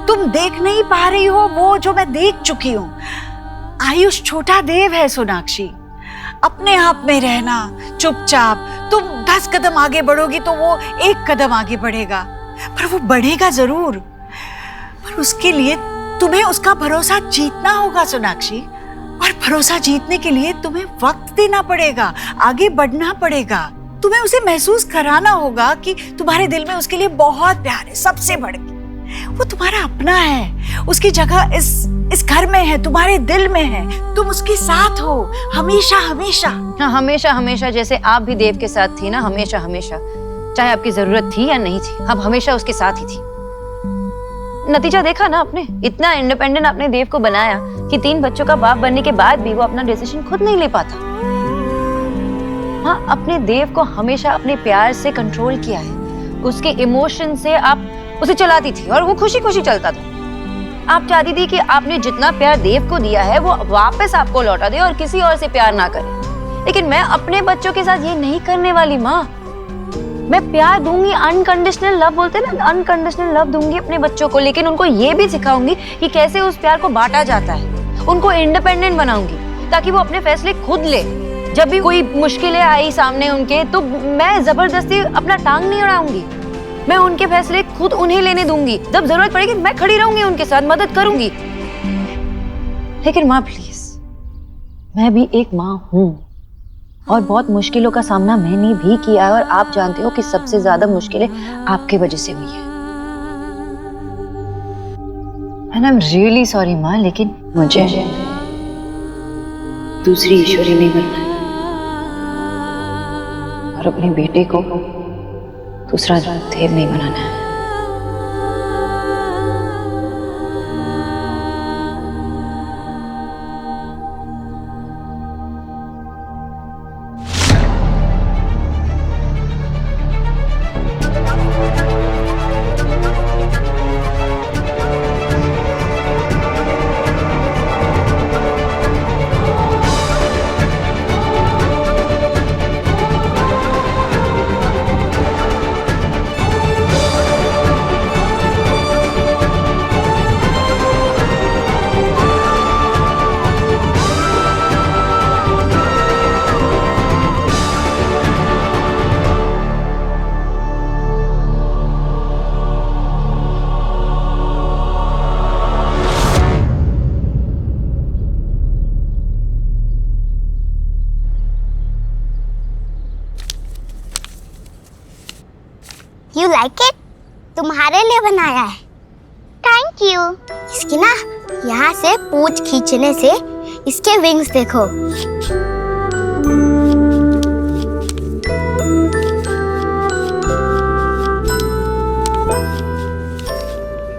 तुम देख नहीं पा रही हो वो जो मैं देख चुकी हूँ। आयुष छोटा देव है सोनाक्षी, अपने आप में रहना, चुपचाप। तुम 10 कदम आगे बढ़ोगी तो वो 1 कदम आगे बढ़ेगा, पर वो बढ़ेगा जरूर। पर उसके लिए तुम्हें उसका भरोसा जीतना होगा सोनाक्षी, और भरोसा जीतने के लिए तुम्हें वक्त देना पड़ेगा, आगे बढ़ना पड़ेगा। तुम्हें उसे महसूस कराना होगा कि तुम्हारे दिल में उसके लिए बहुत प्यार है, सबसे बढ़ के। वो तुम्हारा अपना है, उसकी जगह इस घर में है, तुम्हारे दिल में है। तुम उसके साथ हो हमेशा हमेशा। हाँ, हमेशा हमेशा, जैसे आप भी देव के साथ थी ना, हमेशा हमेशा, चाहे आपकी जरूरत थी या नहीं थी, आप हमेशा उसके साथ ही थी। नतीजा देखा ना आपने, इतना इंडिपेंडेंट आपने देव को बनाया कि 3 बच्चों का बाप बनने के बाद भी वो अपना डिसीजन खुद नहीं ले पाता। हाँ, अपने देव को हमेशा अपने प्यार से कंट्रोल किया है, उसके इमोशन से आप उसे चलाती थी और वो खुशी खुशी चलता था। आप चाहती थी कि आपने जितना प्यार देव को दिया है वो वापस आपको लौटा दे और किसी और से प्यार ना करे। लेकिन मैं अपने बच्चों के साथ ये नहीं करने वाली माँ। मैं प्यार दूंगी, अनकंडीशनल लव बोलते हैं ना, अनकंडीशनल लव दूंगी अपने बच्चों को, लेकिन उनको ये भी सिखाऊंगी कि कैसे उस प्यार को बांटा जाता है। उनको इंडिपेंडेंट बनाऊंगी ताकि वो अपने फैसले खुद ले। जब भी कोई मुश्किलें आई सामने उनके, तो मैं जबरदस्ती अपना टांग नहीं अड़ाऊंगी, मैं उनके फैसले खुद उन्हें लेने दूंगी। जब जरूरत पड़ेगी मैं खड़ी रहूंगी, उनके साथ मदद करूंगी। लेकिन माँ प्लीज, मैं भी एक माँ हूँ और बहुत मुश्किलों का सामना मैंने भी किया है, और आप जानते हो कि सबसे ज्यादा मुश्किलें आपकी वजह से हुई है। And I am really sorry माँ, लेकिन मुझे दूसरी ईश्वरी नहीं बनना है और अपने बेटे को दूसरा देव नहीं बनाना है। You like it? तुम्हारे लिए बनाया है। Thank you. इसकी ना यहाँ से पूंछ खींचने से इसके विंग्स देखो।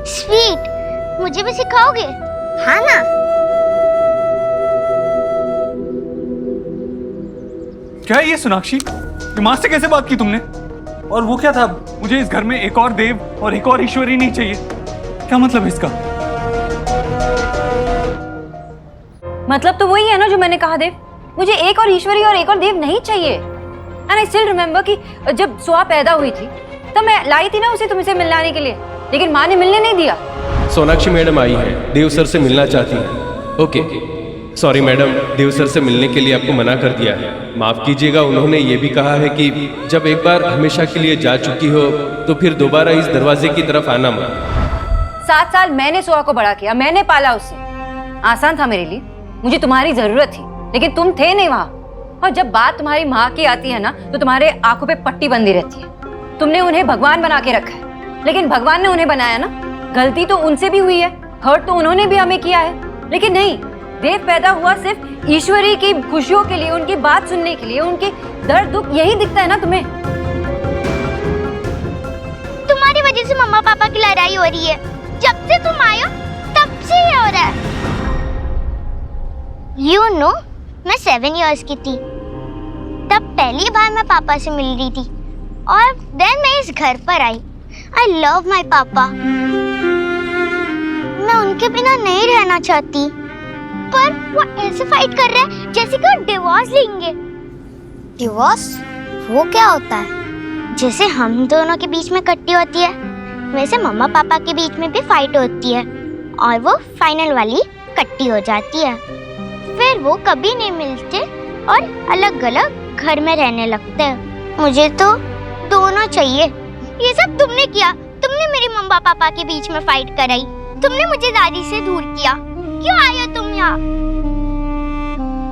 स्वीट, मुझे भी सिखाओगे? हाँ ना? क्या है ये सोनाक्षी? ये माँ से कैसे बात की तुमने? और वो क्या था? मुझे इस घर में एक और देव और एक और ईश्वरी नहीं चाहिए। क्या मतलब है इसका? मतलब तो वही है ना जो मैंने कहा देव। मुझे एक और ईश्वरी और एक और देव नहीं चाहिए। एंड आई स्टिल रिमेम्बर कि जब सुहा पैदा हुई थी तब मैं लाई थी ना उसे तुमसे मिलने आने के लिए, लेकिन माँ ने मिलने नहीं दिया। सोनाक्षी मैडम आई है, देव सर से मिलना चाहती हैं। ओके सॉरी मैडम, देव सर से मिलने के लिए आपको मना कर दिया है। माफ कीजिएगा, उन्होंने ये भी कहा है कि जब एक बार हमेशा के लिए जा चुकी हो तो फिर दोबारा इस दरवाजे की तरफ आना मत। 7 साल मैंने सुहा को बड़ा किया, मैंने पाला उसे। आसान था मेरे लिए, मुझे तुम्हारी जरूरत थी, लेकिन तुम थे नहीं वहाँ। और जब बात तुम्हारी माँ की आती है ना तो तुम्हारे आंखों पे पट्टी बंधी रहती है। तुमने उन्हें भगवान बना के रखा है, लेकिन भगवान ने उन्हें बनाया ना। गलती तो उनसे भी हुई है, हर्ट तो उन्होंने भी हमें किया है, लेकिन नहीं, देव पैदा हुआ सिर्फ ईश्वरी की खुशियों के लिए, उनकी बात सुनने के लिए। उनके दर्द दुख यही दिखता है ना तुम्हें। तुम्हारी वजह से मम्मा पापा की लड़ाई हो रही है। जब से तुम आए हो तब से ये हो रहा है। You know, मैं 7 years की थी तब पहली बार मैं पापा से मिल रही थी, और देन मैं इस घर पर आई। I love my पापा। मैं उनके बिना नहीं रहना चाहती, पर वो ऐसे फाइट कर रहे हैं जैसे कि वो डिवोर्स लेंगे। डिवोर्स? वो क्या होता है? जैसे हम दोनों के बीच में कट्टी होती है, वैसे मम्मा पापा के बीच में भी फाइट होती है, और वो फाइनल वाली कट्टी हो जाती है। फिर वो कभी नहीं मिलते और अलग अलग घर में रहने लगते हैं। मुझे तो दोनों चाहिए। ये सब तुमने किया। तुमने मेरी मम्मा पापा के बीच में फाइट कराई। तुमने मुझे दादी से दूर किया। क्यों आए हो तुम यहाँ?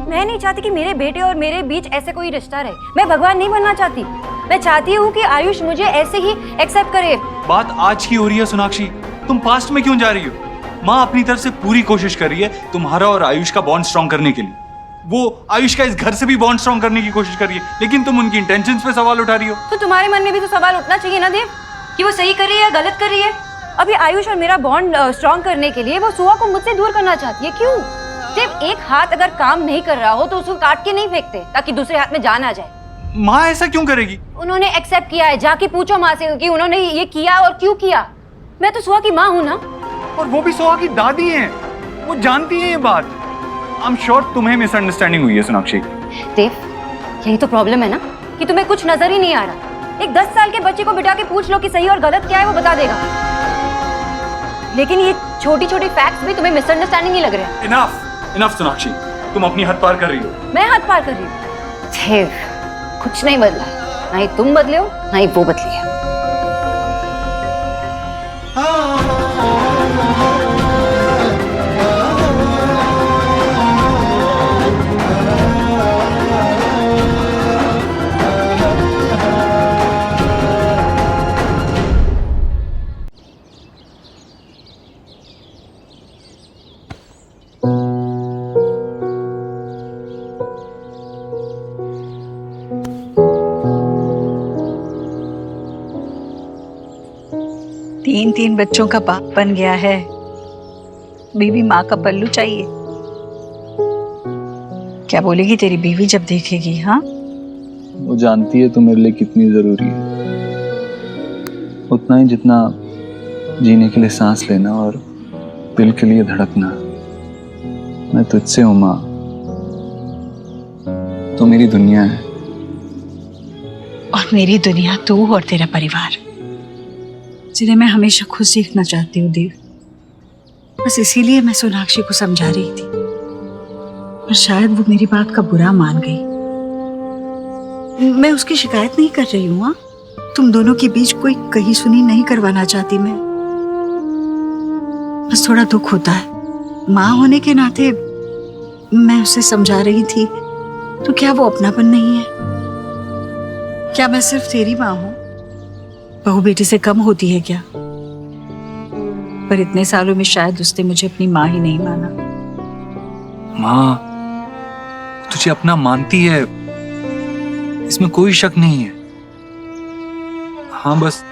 मैं नहीं चाहती कि मेरे बेटे और मेरे बीच ऐसे कोई रिश्ता रहे। मैं भगवान नहीं बनना चाहती। मैं चाहती हूँ कि आयुष मुझे ऐसे ही एक्सेप्ट करे। बात आज की हो रही है सोनाक्षी, तुम पास्ट में क्यों जा रही हो? माँ अपनी तरफ से पूरी कोशिश कर रही है तुम्हारा और आयुष का बॉन्ड स्ट्रॉन्ग करने के लिए। वो आयुष का इस घर से भी बॉन्ड स्ट्रॉन्ग करने की कोशिश कर रही है, लेकिन तुम उनकी इंटेंशंस पे सवाल उठा रही हो। तो तुम्हारे मन में भी तो सवाल उठना चाहिए ना देव, कि वो सही कर रही है या गलत कर रही है। अभी आयुष और मेरा बॉन्ड स्ट्रॉन्ग करने के लिए वो सुहा को मुझसे दूर करना चाहती है। क्यों? जब एक हाथ अगर काम नहीं कर रहा हो तो उसको काट के नहीं फेंकते ताकि दूसरे हाथ में जान आ जाए। माँ ऐसा क्यों करेगी? उन्होंने एक्सेप्ट किया है। जाके पूछो माँ से कि उन्होंने ये किया और क्यों किया। मैं तो सुहा की माँ हूँ ना। और वो भी सुहा की दादी हैं, वो जानती हैं ये बात। आई एम श्योर तुम्हें मिसअंडरस्टैंडिंग हुई है सोनाक्षी। देव, यही तो प्रॉब्लम है ना कि तुम्हें कुछ नजर ही नहीं आ रहा। एक 10 साल के बच्चे को बिठा के पूछ लो कि सही और गलत क्या है, वो बता देगा। लेकिन ये छोटी छोटी फैक्ट्स भी तुम्हें मिसअंडरस्टैंडिंग ही लग रहे हैं। इनफ सोनाक्षी, तुम अपनी हद पार कर रही हो। मैं हद पार कर रही हूँ? देव, कुछ नहीं बदला, ना ही तुम बदले हो ना ही वो बदली है। तीन बच्चों का बाप बन गया है, बीवी माँ का पल्लू चाहिए। क्या बोलेगी तेरी बीवी जब देखेगी? हाँ, वो जानती है तो मेरे लिए कितनी जरूरी है, उतना ही जितना जीने के लिए सांस लेना और दिल के लिए धड़कना। मैं तुझसे हूँ माँ, तो मेरी दुनिया है। और मेरी दुनिया तू और तेरा परिवार, जिन्हें मैं हमेशा खुश देखना चाहती हूँ देव। बस इसीलिए मैं सोनाक्षी को समझा रही थी, पर शायद वो मेरी बात का बुरा मान गई। मैं उसकी शिकायत नहीं कर रही हूँ। तुम दोनों के बीच कोई कही सुनी नहीं करवाना चाहती मैं। बस थोड़ा दुख होता है। माँ होने के नाते मैं उसे समझा रही थी, तो क्या वो अपनापन नहीं है? क्या मैं सिर्फ तेरी माँ हूँ? बहू बेटी से कम होती है क्या? पर इतने सालों में शायद उसने मुझे अपनी माँ ही नहीं माना। माँ तुझे अपना मानती है, इसमें कोई शक नहीं है। हाँ बस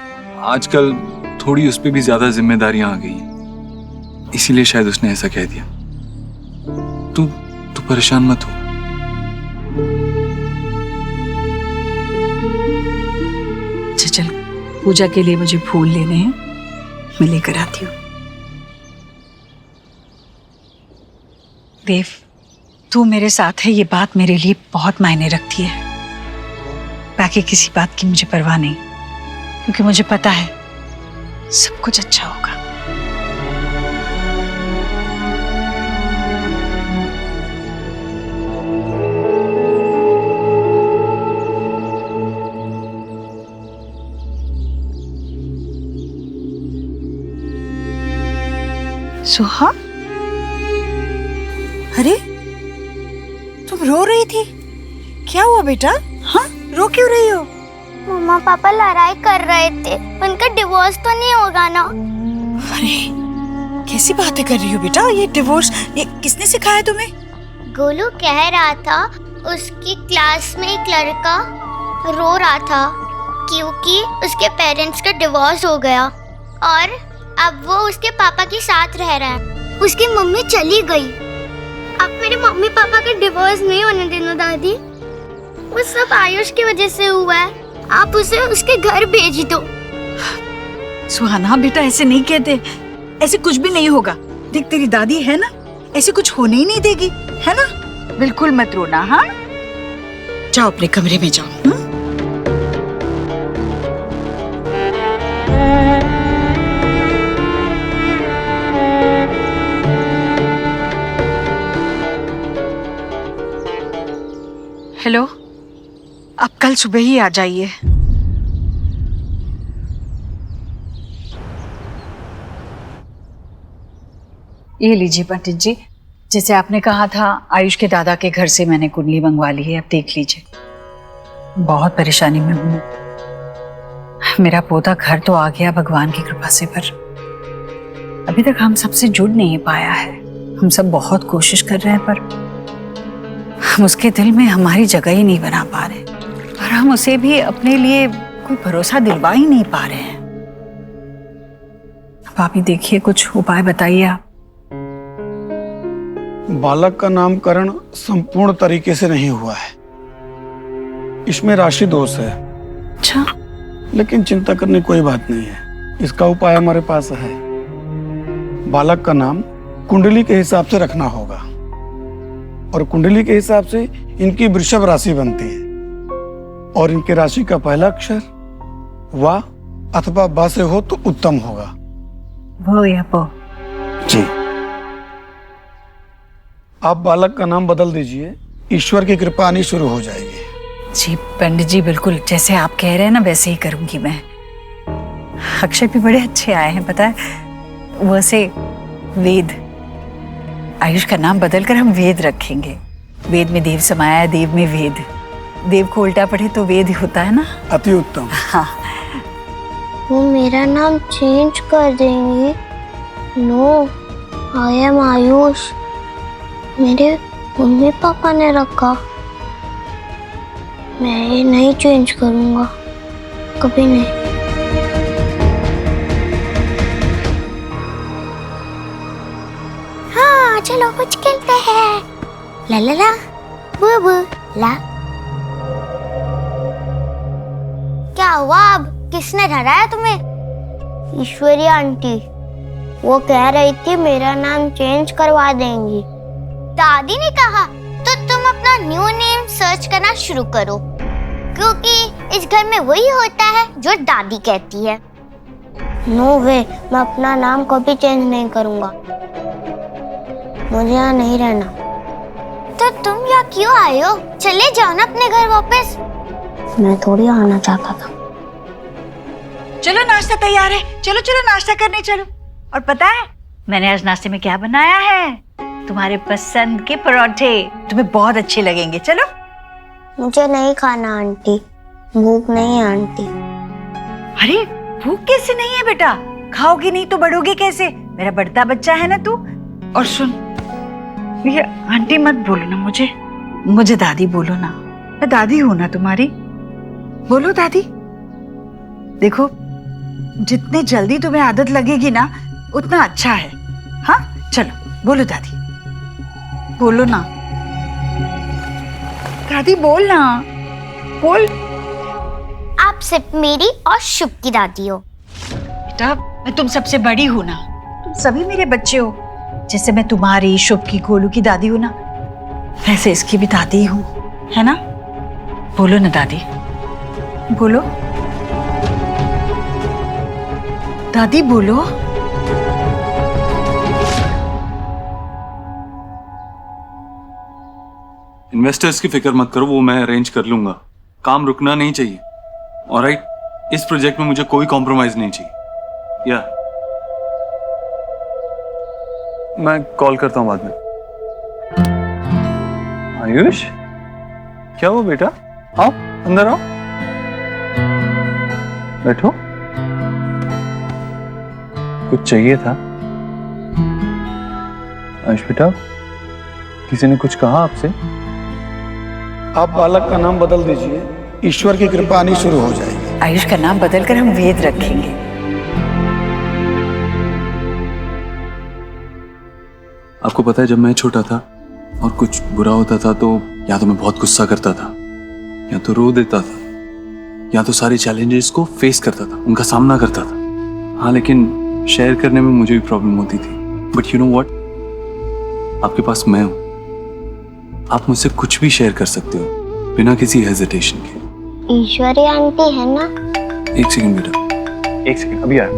आजकल थोड़ी उस पे भी ज्यादा जिम्मेदारियां आ गई हैं, इसीलिए शायद उसने ऐसा कह दिया। तू तू परेशान मत हो। अच्छा चल, पूजा के लिए मुझे फूल लेने हैं, मैं लेकर आती हूँ। देव, तू मेरे साथ है, ये बात मेरे लिए बहुत मायने रखती है। बाकी किसी बात की मुझे परवाह नहीं, क्योंकि मुझे पता है सब कुछ अच्छा होगा। सुहा, अरे तुम रो रही थी, क्या हुआ बेटा? हाँ, रो क्यों रही हो? मम्मा पापा लड़ाई कर रहे थे, उनका डिवोर्स तो नहीं होगा ना? अरे कैसी बातें कर रही हो बेटा? ये डिवोर्स ये किसने सिखाया तुम्हें? गोलू कह रहा था उसकी क्लास में एक लड़का रो रहा था क्योंकि उसके पेरेंट्स का डिवोर्स हो गया और अब वो उसके पापा के साथ रह रहा है। उसकी मम्मी चली गई। अब मेरे मम्मी पापा का डिवोर्स नहीं होने देना दादी। वो सब आयुष की वजह से हुआ है। आप उसे उसके घर भेज दो। सुहाना बेटा, ऐसे नहीं कहते, ऐसे कुछ भी नहीं होगा। देख तेरी दादी है ना, ऐसे कुछ होने ही नहीं देगी, है ना? बिल्कुल मत रोना। हाँ, जाओ अपने कमरे में जाओ। हेलो, अब कल सुबह ही आ जाइए। ये लीजिए पंडित जी, जैसे आपने कहा था आयुष के दादा के घर से मैंने कुंडली मंगवा ली है, अब देख लीजिए। बहुत परेशानी में हूँ। मेरा पोता घर तो आ गया भगवान की कृपा से, पर अभी तक हम सबसे जुड़ नहीं पाया है। हम सब बहुत कोशिश कर रहे हैं, पर हम उसके दिल में हमारी जगह ही नहीं बना पा रहे, और हम उसे भी अपने लिए कोई भरोसा दिलवा ही नहीं पा रहे हैं। अब आप ही देखिए, कुछ उपाय बताइए आप। बालक का नामकरण संपूर्ण तरीके से नहीं हुआ है, इसमें राशि दोष है। अच्छा, लेकिन चिंता करने कोई बात नहीं है, इसका उपाय हमारे पास है। बालक का नाम कुंडली के हिसाब से रखना होगा, और कुंडली के हिसाब से इनकी वृषभ राशि बनती है, और इनकी राशि का पहला अक्षर वा अथवा बा से हो तो उत्तम होगा। वो या वो जी। आप बालक का नाम बदल दीजिए, ईश्वर की कृपा आनी शुरू हो जाएगी। जी पंडित जी, बिल्कुल जैसे आप कह रहे हैं ना वैसे ही करूंगी मैं। अक्षर भी बड़े अच्छे आए हैं, पता है। वैसे वेद, आयुष का नाम बदलकर हम वेद रखेंगे। वेद में देव समाया है, देव में वेद। देव को उल्टा पढ़े तो वेद ही होता है ना। अति उत्तम। हाँ, वो मेरा नाम चेंज कर देंगी। No, I am Ayush. मेरे मम्मी पापा ने रखा, मैं ये नहीं चेंज करूंगा, कभी नहीं। हाँ चलो कुछ खेलते हैं। ला ला ला, बू बू ला। क्या हुआ? अब किसने डराया तुम्हें? ईश्वरी आंटी, वो कह रही थी मेरा नाम चेंज करवा देंगी। दादी ने कहा तो तुम अपना न्यू नेम सर्च करना शुरू करो, क्योंकि इस घर में वही होता है जो दादी कहती है। नो वे, मैं अपना नाम कभी चेंज नहीं करूंगा। मुझे यहाँ नहीं रहना। तो तुम यहाँ क्यों आए हो? चले जाओ ना अपने घर वापस। मैं थोड़ी आना चाहता था। चलो नाश्ता तैयार है, चलो चलो नाश्ता करने चलो। और पता है मैंने आज नाश्ते में क्या बनाया है? तुम्हारे पसंद के परोठे, तुम्हें बहुत अच्छे लगेंगे। चलो। मुझे नहीं खाना आंटी, भूख नहीं है आंटी। अरे भूख कैसे नहीं है बेटा? खाओगी नहीं तो बढ़ोगी कैसे? मेरा बढ़ता बच्चा है ना तू। और सुन, ये आंटी मत बोलो ना मुझे दादी बोलो ना। मैं दादी हूं ना तुम्हारी। बोलो दादी। देखो, जितनी जल्दी तुम्हें आदत लगेगी ना उतना अच्छा है। हाँ चलो बोलो दादी, बोलो ना दादी, बोल ना, बोल। आप सिर्फ मेरी और शुभ की दादी हो। बेटा मैं तुम सबसे बड़ी हूं ना, तुम सभी मेरे बच्चे हो। जैसे मैं तुम्हारी, शुभ की, गोलू की दादी हूं ना, वैसे इसकी भी दादी हूं, है ना? बोलो ना दादी, बोलो दादी, बोलो। इन्वेस्टर्स की फिक्र मत करो, वो मैं अरेंज कर लूंगा। काम रुकना नहीं चाहिए। ऑलराइट, इस प्रोजेक्ट में मुझे कोई कॉम्प्रोमाइज नहीं चाहिए। या मैं कॉल करता हूं बाद में। आयुष, क्या हुआ बेटा? आओ अंदर आओ, बैठो। कुछ चाहिए था? आयुष बेटा, किसी ने कुछ कहा आपसे? आप बालक का नाम बदल दीजिए, ईश्वर की कृपा आनी शुरू हो जाएगी। आयुष का नाम बदलकर हम वेद रखेंगे। आपको पता है, जब मैं छोटा था और कुछ बुरा होता था तो या तो मैं बहुत गुस्सा करता था, या तो रो देता था, या तो सारे चैलेंजेस को फेस करता था, उनका सामना करता था। हाँ, लेकिन शेयर करने में मुझे भी प्रॉब्लम होती थी। बट यू नो व्हाट, आपके पास मैं हूं। आप मुझसे कुछ भी शेयर कर सकते हो बिना किसी हेजिटेशन के। ईश्वरी आंटी है ना? एक सेकंड बेटा, एक सेकंड, अभी आया।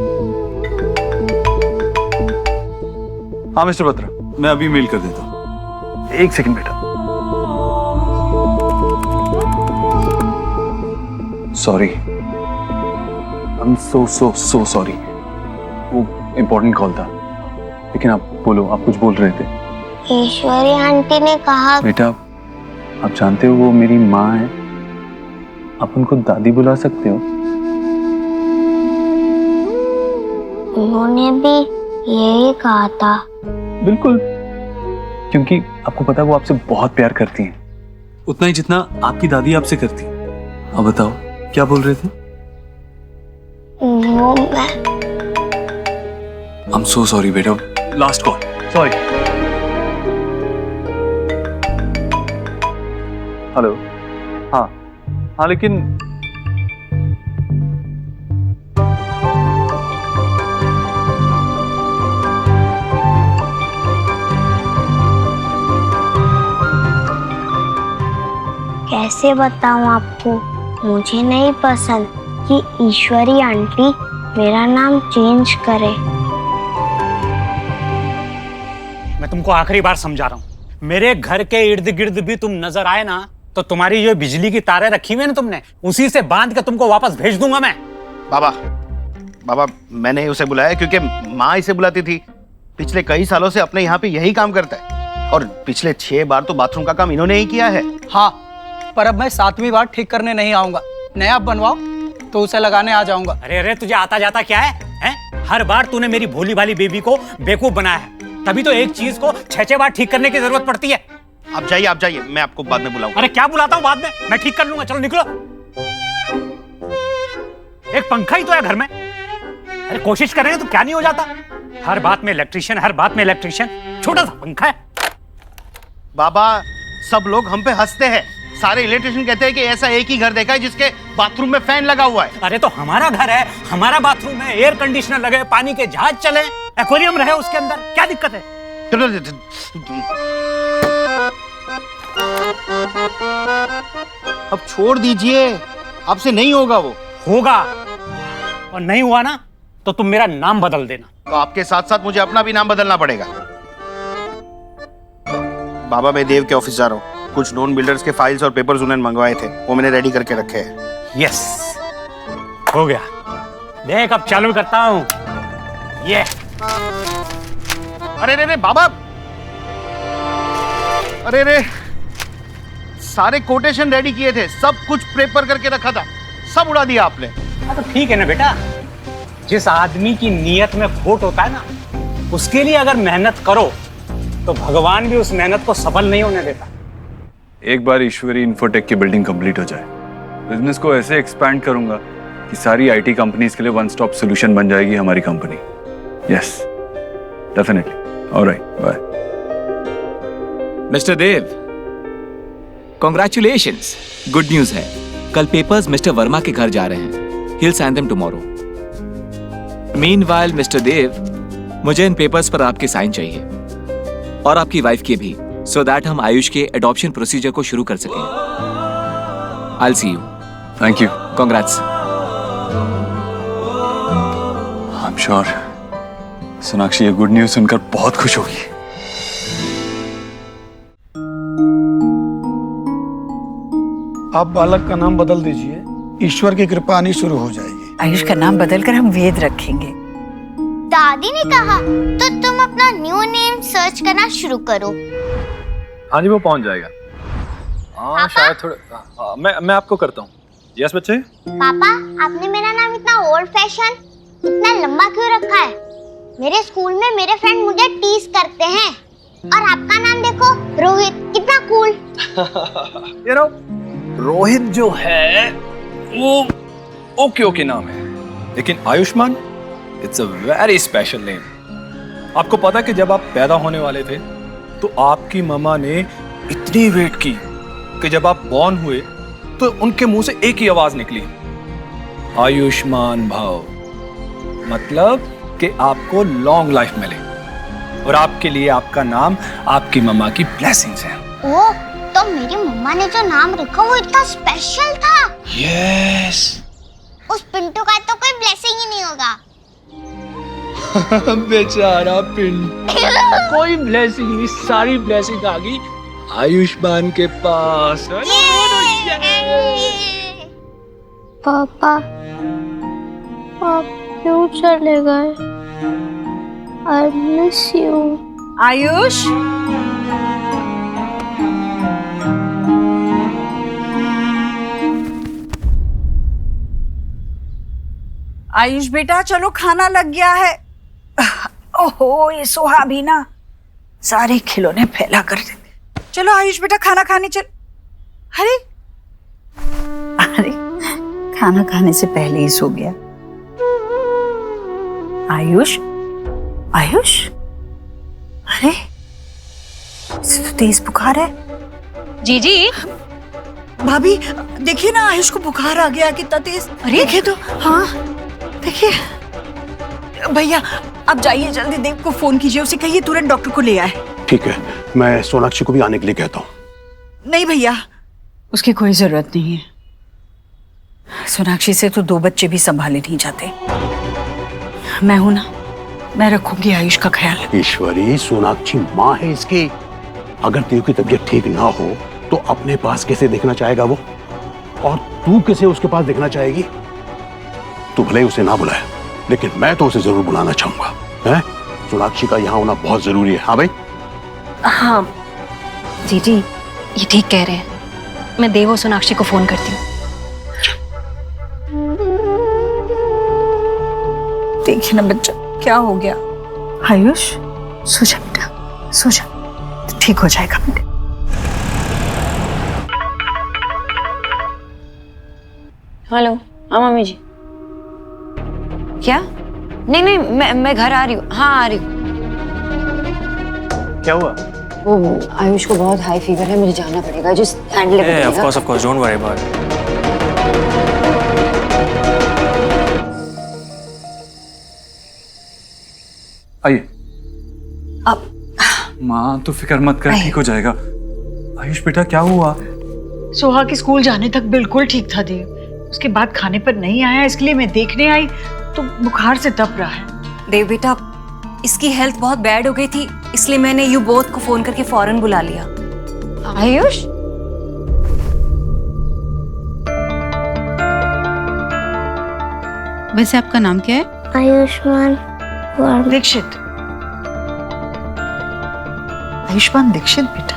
हाँ मिस्टर बत्रा, मैं अभी मेल कर देता हूँ। एक सेकंड बेटा। Sorry, I am so sorry. वो इम्पोर्टेंट कॉल था। लेकिन आप बोलो, आप कुछ बोल रहे थे। ईश्वरी आंटी ने कहा। बेटा, आप जानते हो वो मेरी माँ है, आप उनको दादी बुला सकते हो। उन्होंने भी यही कहा था। बिल्कुल, क्योंकि आपको पता है वो आपसे बहुत प्यार करती हैं, उतना ही जितना आपकी दादी आपसे करती। अब बताओ क्या बोल रहे थे? वो मैं। I'm so sorry बेटा, लास्ट कॉल। सॉरी। हेलो। हाँ लेकिन कैसे बताऊं आपको, मुझे नहीं पसंद कि ईश्वरी आंटी मेरा नाम चेंज करे। मैं तुमको आखिरी बार समझा रहा हूँ, मेरे घर के इर्द गिर्द भी तुम नजर आए ना तो तुम्हारी जो बिजली की तारें रखी हुई है ना तुमने, उसी से बांध के तुमको वापस भेज दूंगा मैं। बाबा मैंने उसे बुलाया क्योंकि माँ इसे बुलाती थी। पिछले कई सालों से अपने यहाँ पे यही काम करता है और पिछले 6 बार तो बाथरूम का काम इन्होंने ही किया है। हाँ, पर अब मैं 7वीं बार ठीक करने नहीं आऊंगा। नया बनवाओ तो उसे लगाने आ जाऊंगा। अरे तुझे आता जाता क्या है? हर बार तूने मेरी भोली भाली बेबी को बेवकूफ बनाया है, तभी तो एक चीज को 6 बार ठीक करने की जरूरत पड़ती है। आप जाइए, मैं आपको बाद में बुलाऊंगा। अरे क्या बुलाता हूँ बाद में, मैं ठीक कर लूंगा। चलो निकलो। एक पंखा ही तो है घर में। अरे कोशिश करेंगे तो क्या नहीं हो जाता। हर बात में इलेक्ट्रिशियन, हर बात में इलेक्ट्रिशियन। छोटा सा पंखा है। बाबा, सब लोग हम पे हंसते हैं। सारे इलेक्ट्रिशियन कहते हैं कि ऐसा एक ही घर देखा है जिसके बाथरूम में फैन लगा हुआ है। अरे तो हमारा घर है, हमारा बाथरूम है, एयर कंडीशनर लगे, पानी के जहाज चले, एक्वेरियम रहे उसके अंदर, क्या दिक्कत है? अब छोड़ दीजिए, आपसे नहीं होगा। वो होगा, और नहीं हुआ ना तो तुम मेरा नाम बदल देना। तो आपके साथ साथ मुझे अपना भी नाम बदलना पड़ेगा। बाबा, मैं देव के ऑफिस जा रहा हूँ। कुछ नॉन बिल्डर्स के फाइल्स और पेपर्स उन्होंने मंगवाए थे, वो मैंने रेडी करके रखे हैं। यस, हो गया। देख अब चालू करता हूँ। ये अरे बाबा, अरे सारे कोटेशन रेडी किए थे, सब कुछ प्रेपर करके रखा था, सब उड़ा दिया आपने। हाँ तो ठीक है ना बेटा, जिस आदमी की नीयत में खोट होता है ना, उसके लिए अगर मेहनत करो तो भगवान भी उस मेहनत को सफल नहीं होने देता। एक बार ईश्वरी इंफोटेक की बिल्डिंग कंप्लीट हो जाए, बिजनेस को ऐसे एक्सपैंड करूंगा कि सारी आईटी कंपनीज के लिए वन स्टॉप सॉल्यूशन बन जाएगी हमारी company. Yes, definitely. Alright, bye. Mister Dev, congratulations. Good news है, कल पेपर्स मिस्टर वर्मा के घर जा रहे हैं। He'll sign them tomorrow. Meanwhile, mister Dev, मुझे इन पेपर्स पर आपके साइन चाहिए और आपकी वाइफ के भी, so that हम आयुष के एडॉप्शन प्रोसीजर को शुरू कर सकें। I'll see you. Thank you. Congrats. I'm sure Sonakshi ये गुड न्यूज सुनकर बहुत खुश होगी। आप बालक का नाम बदल दीजिए, ईश्वर की कृपा आनी शुरू हो जाएगी। आयुष का नाम बदलकर हम वेद रखेंगे। दादी ने कहा तो तुम अपना न्यू नेम सर्च करना शुरू करो। हाँ जी, वो पहुंच जाएगा। हाँ शायद थोड़ा, मैं आपको करता हूँ। यस बच्चे। पापा, आपने मेरा नाम इतना ओल्ड फैशन, इतना लंबा क्यों रखा है? मेरे स्कूल में मेरे फ्रेंड मुझे टीज करते हैं। और आपका नाम देखो, रोहित, कितना कूल। You know, रोहित जो है वो ओके नाम है, लेकिन Ayushman it's a very special name. आपको पता है कि जब आप पैदा होने वाले थे तो आपकी मम्मा ने इतनी वेट की कि जब आप बॉर्न हुए तो उनके मुंह से एक ही आवाज निकली, आयुष्मान भव। मतलब कि आपको लॉन्ग लाइफ मिले, और आपके लिए आपका नाम आपकी मम्मा की ब्लेसिंग्स है। ओ, तो मेरी मम्मा ने जो नाम रखा वो इतना स्पेशल था। यस। उस पिंटू का तो कोई ब्लेसिंग ही नहीं होगा। बेचारा पिंटू, कोई ब्लेसिंग नहीं, सारी ब्लेसिंग आ गई आयुष्मान के पास। पापा, आप क्यों चले गए? I miss you. Ayush, Ayush बेटा, चलो खाना लग गया है। ओहो, ये सोहा भी ना सारे खिलौने फैला कर देते। चलो आयुष बेटा, खाना खाने चल। अरे अरे, खाना खाने से पहले ही सो गया। आयुष, आयुष, अरे इसे तो तेज बुखार है। जीजी, भाभी देखिए ना, आयुष को बुखार आ गया, कितना तेज। अरे देखिए तो, हाँ देखिए। भैया आप जाइए, जल्दी देव को फोन कीजिए, उसे कहिए तुरंत डॉक्टर को ले आए। ठीक है, मैं सोनाक्षी को भी आने के लिए कहता हूँ। नहीं भैया, उसकी कोई जरूरत नहीं है। सोनाक्षी से तो 2 बच्चे भी संभाले नहीं जाते। मैं हूं ना, मैं रखूंगी आयुष का ख्याल। ईश्वरी, सोनाक्षी माँ है इसकी। अगर तेरी की तबीयत ठीक ना हो तो अपने पास कैसे देखना चाहेगा वो, और तू कैसे उसके पास देखना चाहेगी? तू भले ही उसे ना बुलाए, लेकिन मैं तो उसे जरूर बुलाना चाहूंगा। हैं? सोनाक्षी का यहाँ होना बहुत जरूरी है। हाँ भाई? हाँ जीजी, ये ठीक कह रहे हैं। मैं देव और सोनाक्षी को फोन करती हूँ। देखिए ना बच्चा, क्या हो गया? आयुष, सो जा बेटा, सो जा, ठीक हो जाएगा बेटा। हेलो, हाँ मम्मी जी। क्या? नहीं, मैं घर आ रही हूँ। हाँ आ रही हूँ। क्या हुआ? वो आयुष को बहुत हाई फीवर है, मुझे जाना पड़ेगा। Just handle it. Of course, don't worry about it. आइए। अब माँ तो फिक्र मत कर, ठीक हो जाएगा। आयुष बेटा, क्या हुआ? सोहा के स्कूल जाने तक बिल्कुल ठीक था देव, उसके बाद खाने पर नहीं आया, इसके लिए मैं देखने आई तो बुखार से तप रहा है। देव बेटा, इसकी हेल्थ बहुत बैड हो गई थी, इसलिए मैंने यू बोथ को फोन करके फौरन बुला लिया। आयुष, वैसे आपका नाम क्या है? आयुष्मान दीक्षित। आयुष्मान दीक्षित बेटा।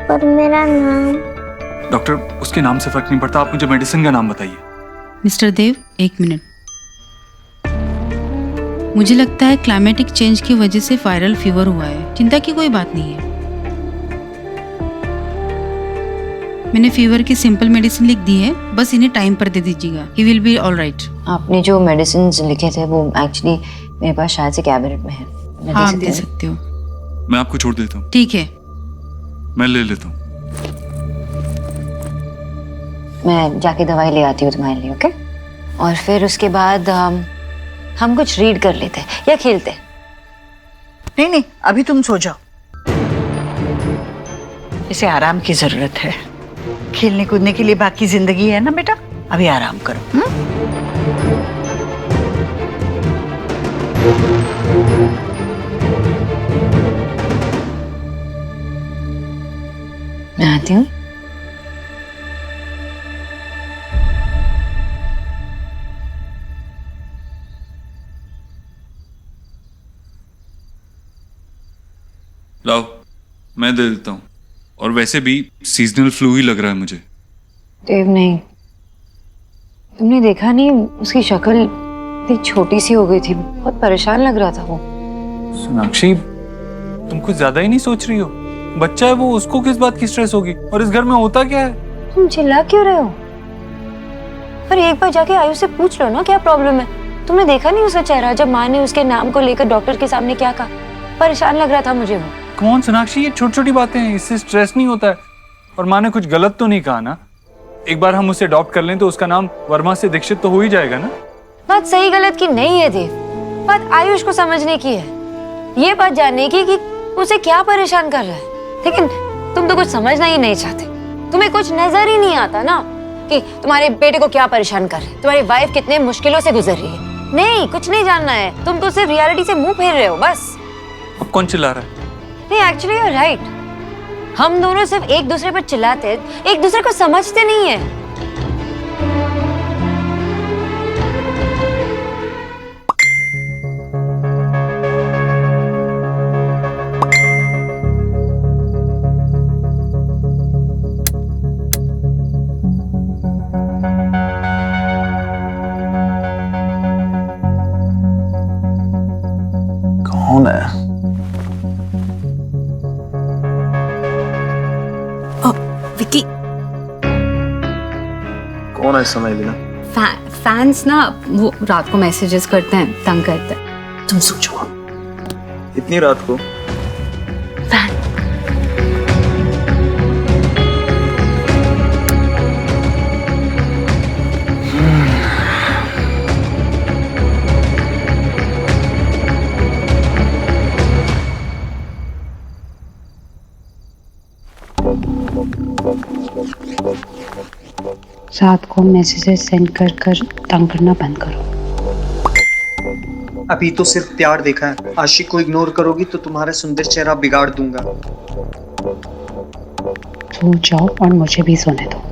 पर मेरा नाम। डॉक्टर, उसके नाम से फर्क नहीं पड़ता, आप मुझे मेडिसिन का नाम बताइए। मिस्टर देव, एक मिनट। मुझे लगता है क्लाइमेटिक चेंज की वजह से वायरल फीवर हुआ है। चिंता की कोई बात नहीं है। मैंने फीवर की सिंपल मेडिसिन लिख दी है, बस इन्हें टाइम पर दे दीजिएगा। He will be all right. आपने जो मेडिसिन लिखे थे वो एक्चुअली मेरे पास शायद से कैबिनेट में है। मैं हाँ, दे सकते हो। मैं आपको छोड़ देता हूँ। ठीक है, मैं ले लेता हूँ। मैं जाके दवाई ले आती हूँ तुम्हारे लिए, ओके? और फिर उसके बाद हम कुछ रीड कर लेते या खेलते। नहीं नहीं, अभी तुम सो जाओ। इसे आराम की जरूरत है। खेलने कूदने के लिए बाकी जिंदगी है ना बेटा, अभी आराम करो। मैं आती हूँ। लाओ, मैं दे देता हूँ। और वैसे भी सीजनल फ्लू ही लग रहा है मुझे। देव नहीं, तुमने देखा नहीं उसकी शक्ल इतनी छोटी सी हो गई थी, बहुत परेशान लग रहा था वो। सोनाक्षी, तुम कुछ ज्यादा ही नहीं सोच रही हो? बच्चा है वो, उसको किस बात की स्ट्रेस होगी? और इस घर में होता क्या है? तुम चिल्ला क्यों रहे हो? पर एक बार जाके आयुष से पूछ लो ना क्या प्रॉब्लम है। तुमने देखा नहीं उसका चेहरा जब माँ ने उसके नाम को लेकर डॉक्टर के सामने क्या कहा? परेशान लग रहा था मुझे वो। कौन सोनाक्षी, ये छोटी छोटी बातें हैं, इससे स्ट्रेस नहीं होता है। और माँ ने कुछ गलत तो नहीं कहा ना? एक बार हम उसे अडॉप्ट कर लें तो उसका नाम वर्मा से दीक्षित तो हो ही जाएगा ना? बात सही गलत की नहीं है देव, बात आयुष को समझने की है। ये बात जानने की कि उसे क्या परेशान कर रहा है। लेकिन तुम तो कुछ समझना ही नहीं चाहते। तुम्हें कुछ नजर ही नहीं आता ना कि तुम्हारे बेटे को क्या परेशान कर रहे हैं, तुम्हारी वाइफ कितने मुश्किलों से गुजर रही है। नहीं, कुछ नहीं जानना है। तुम तो सिर्फ रियलिटी से मुंह फेर रहे हो बस। अब कौन चिल्ला रहा है? नहीं, एक्चुअली यू आर राइट। हम दोनों सिर्फ एक दूसरे पर चिल्लाते, एक दूसरे को समझते नहीं है। कौन है? विकी। कौन है समय लेना? फैंस ना वो रात को मैसेजेस करते हैं, तंग करते हैं। तुम सोचो इतनी रात को? रात को मैसेजेस सेंड कर कर तंग करना बंद करो। अभी तो सिर्फ प्यार देखा है, आशिक को इग्नोर करोगी तो तुम्हारा सुंदर चेहरा बिगाड़ दूंगा। सो जाओ और मुझे भी सोने दो।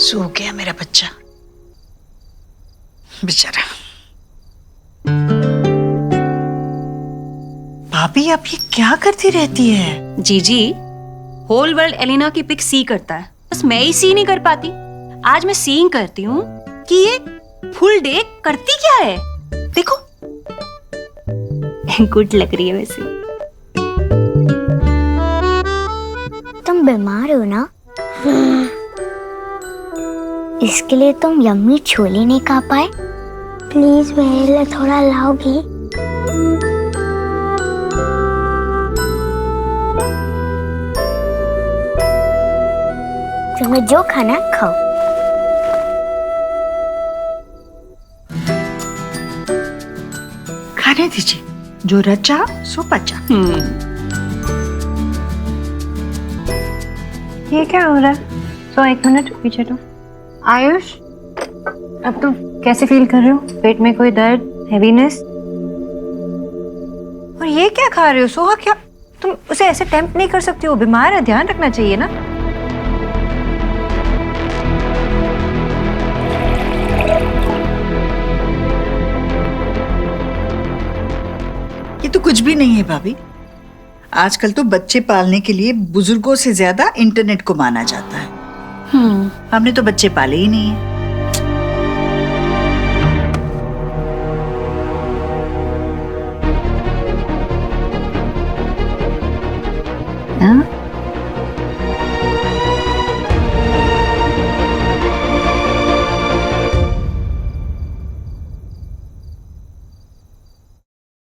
सो गया मेरा बच्चा बेचारा। भाभी आप ये क्या करती रहती है? जीजी, होल वर्ल्ड एलिना की पिक सी करता है, बस मैं ही सी नहीं कर पाती। आज मैं सीइंग करती हूँ कि ये फुल डे करती क्या है। देखो गुड लग रही है वैसे। तुम बीमार हो ना, इसके लिए तुम यम्मी छोले नहीं खा पाए? प्लीज मेरे लिए थोड़ा लाओगी? तुम्हें जो खाना खाओ। खाने दीजिए, जो रचा सो पचा। ये क्या हो रहा है? तो एक मिनट पीछे तो। आयुष, अब तुम कैसे फील कर रहे हो? पेट में कोई दर्द, हैवीनेस? और ये क्या खा रहे हो सोहा? क्या तुम उसे ऐसे टेम्प्ट नहीं कर सकती हो, बीमार है, ध्यान रखना चाहिए ना। ये तो कुछ भी नहीं है भाभी। आजकल तो बच्चे पालने के लिए बुजुर्गों से ज्यादा इंटरनेट को माना जाता है। हमने तो बच्चे पाले ही नहीं है। हाँ?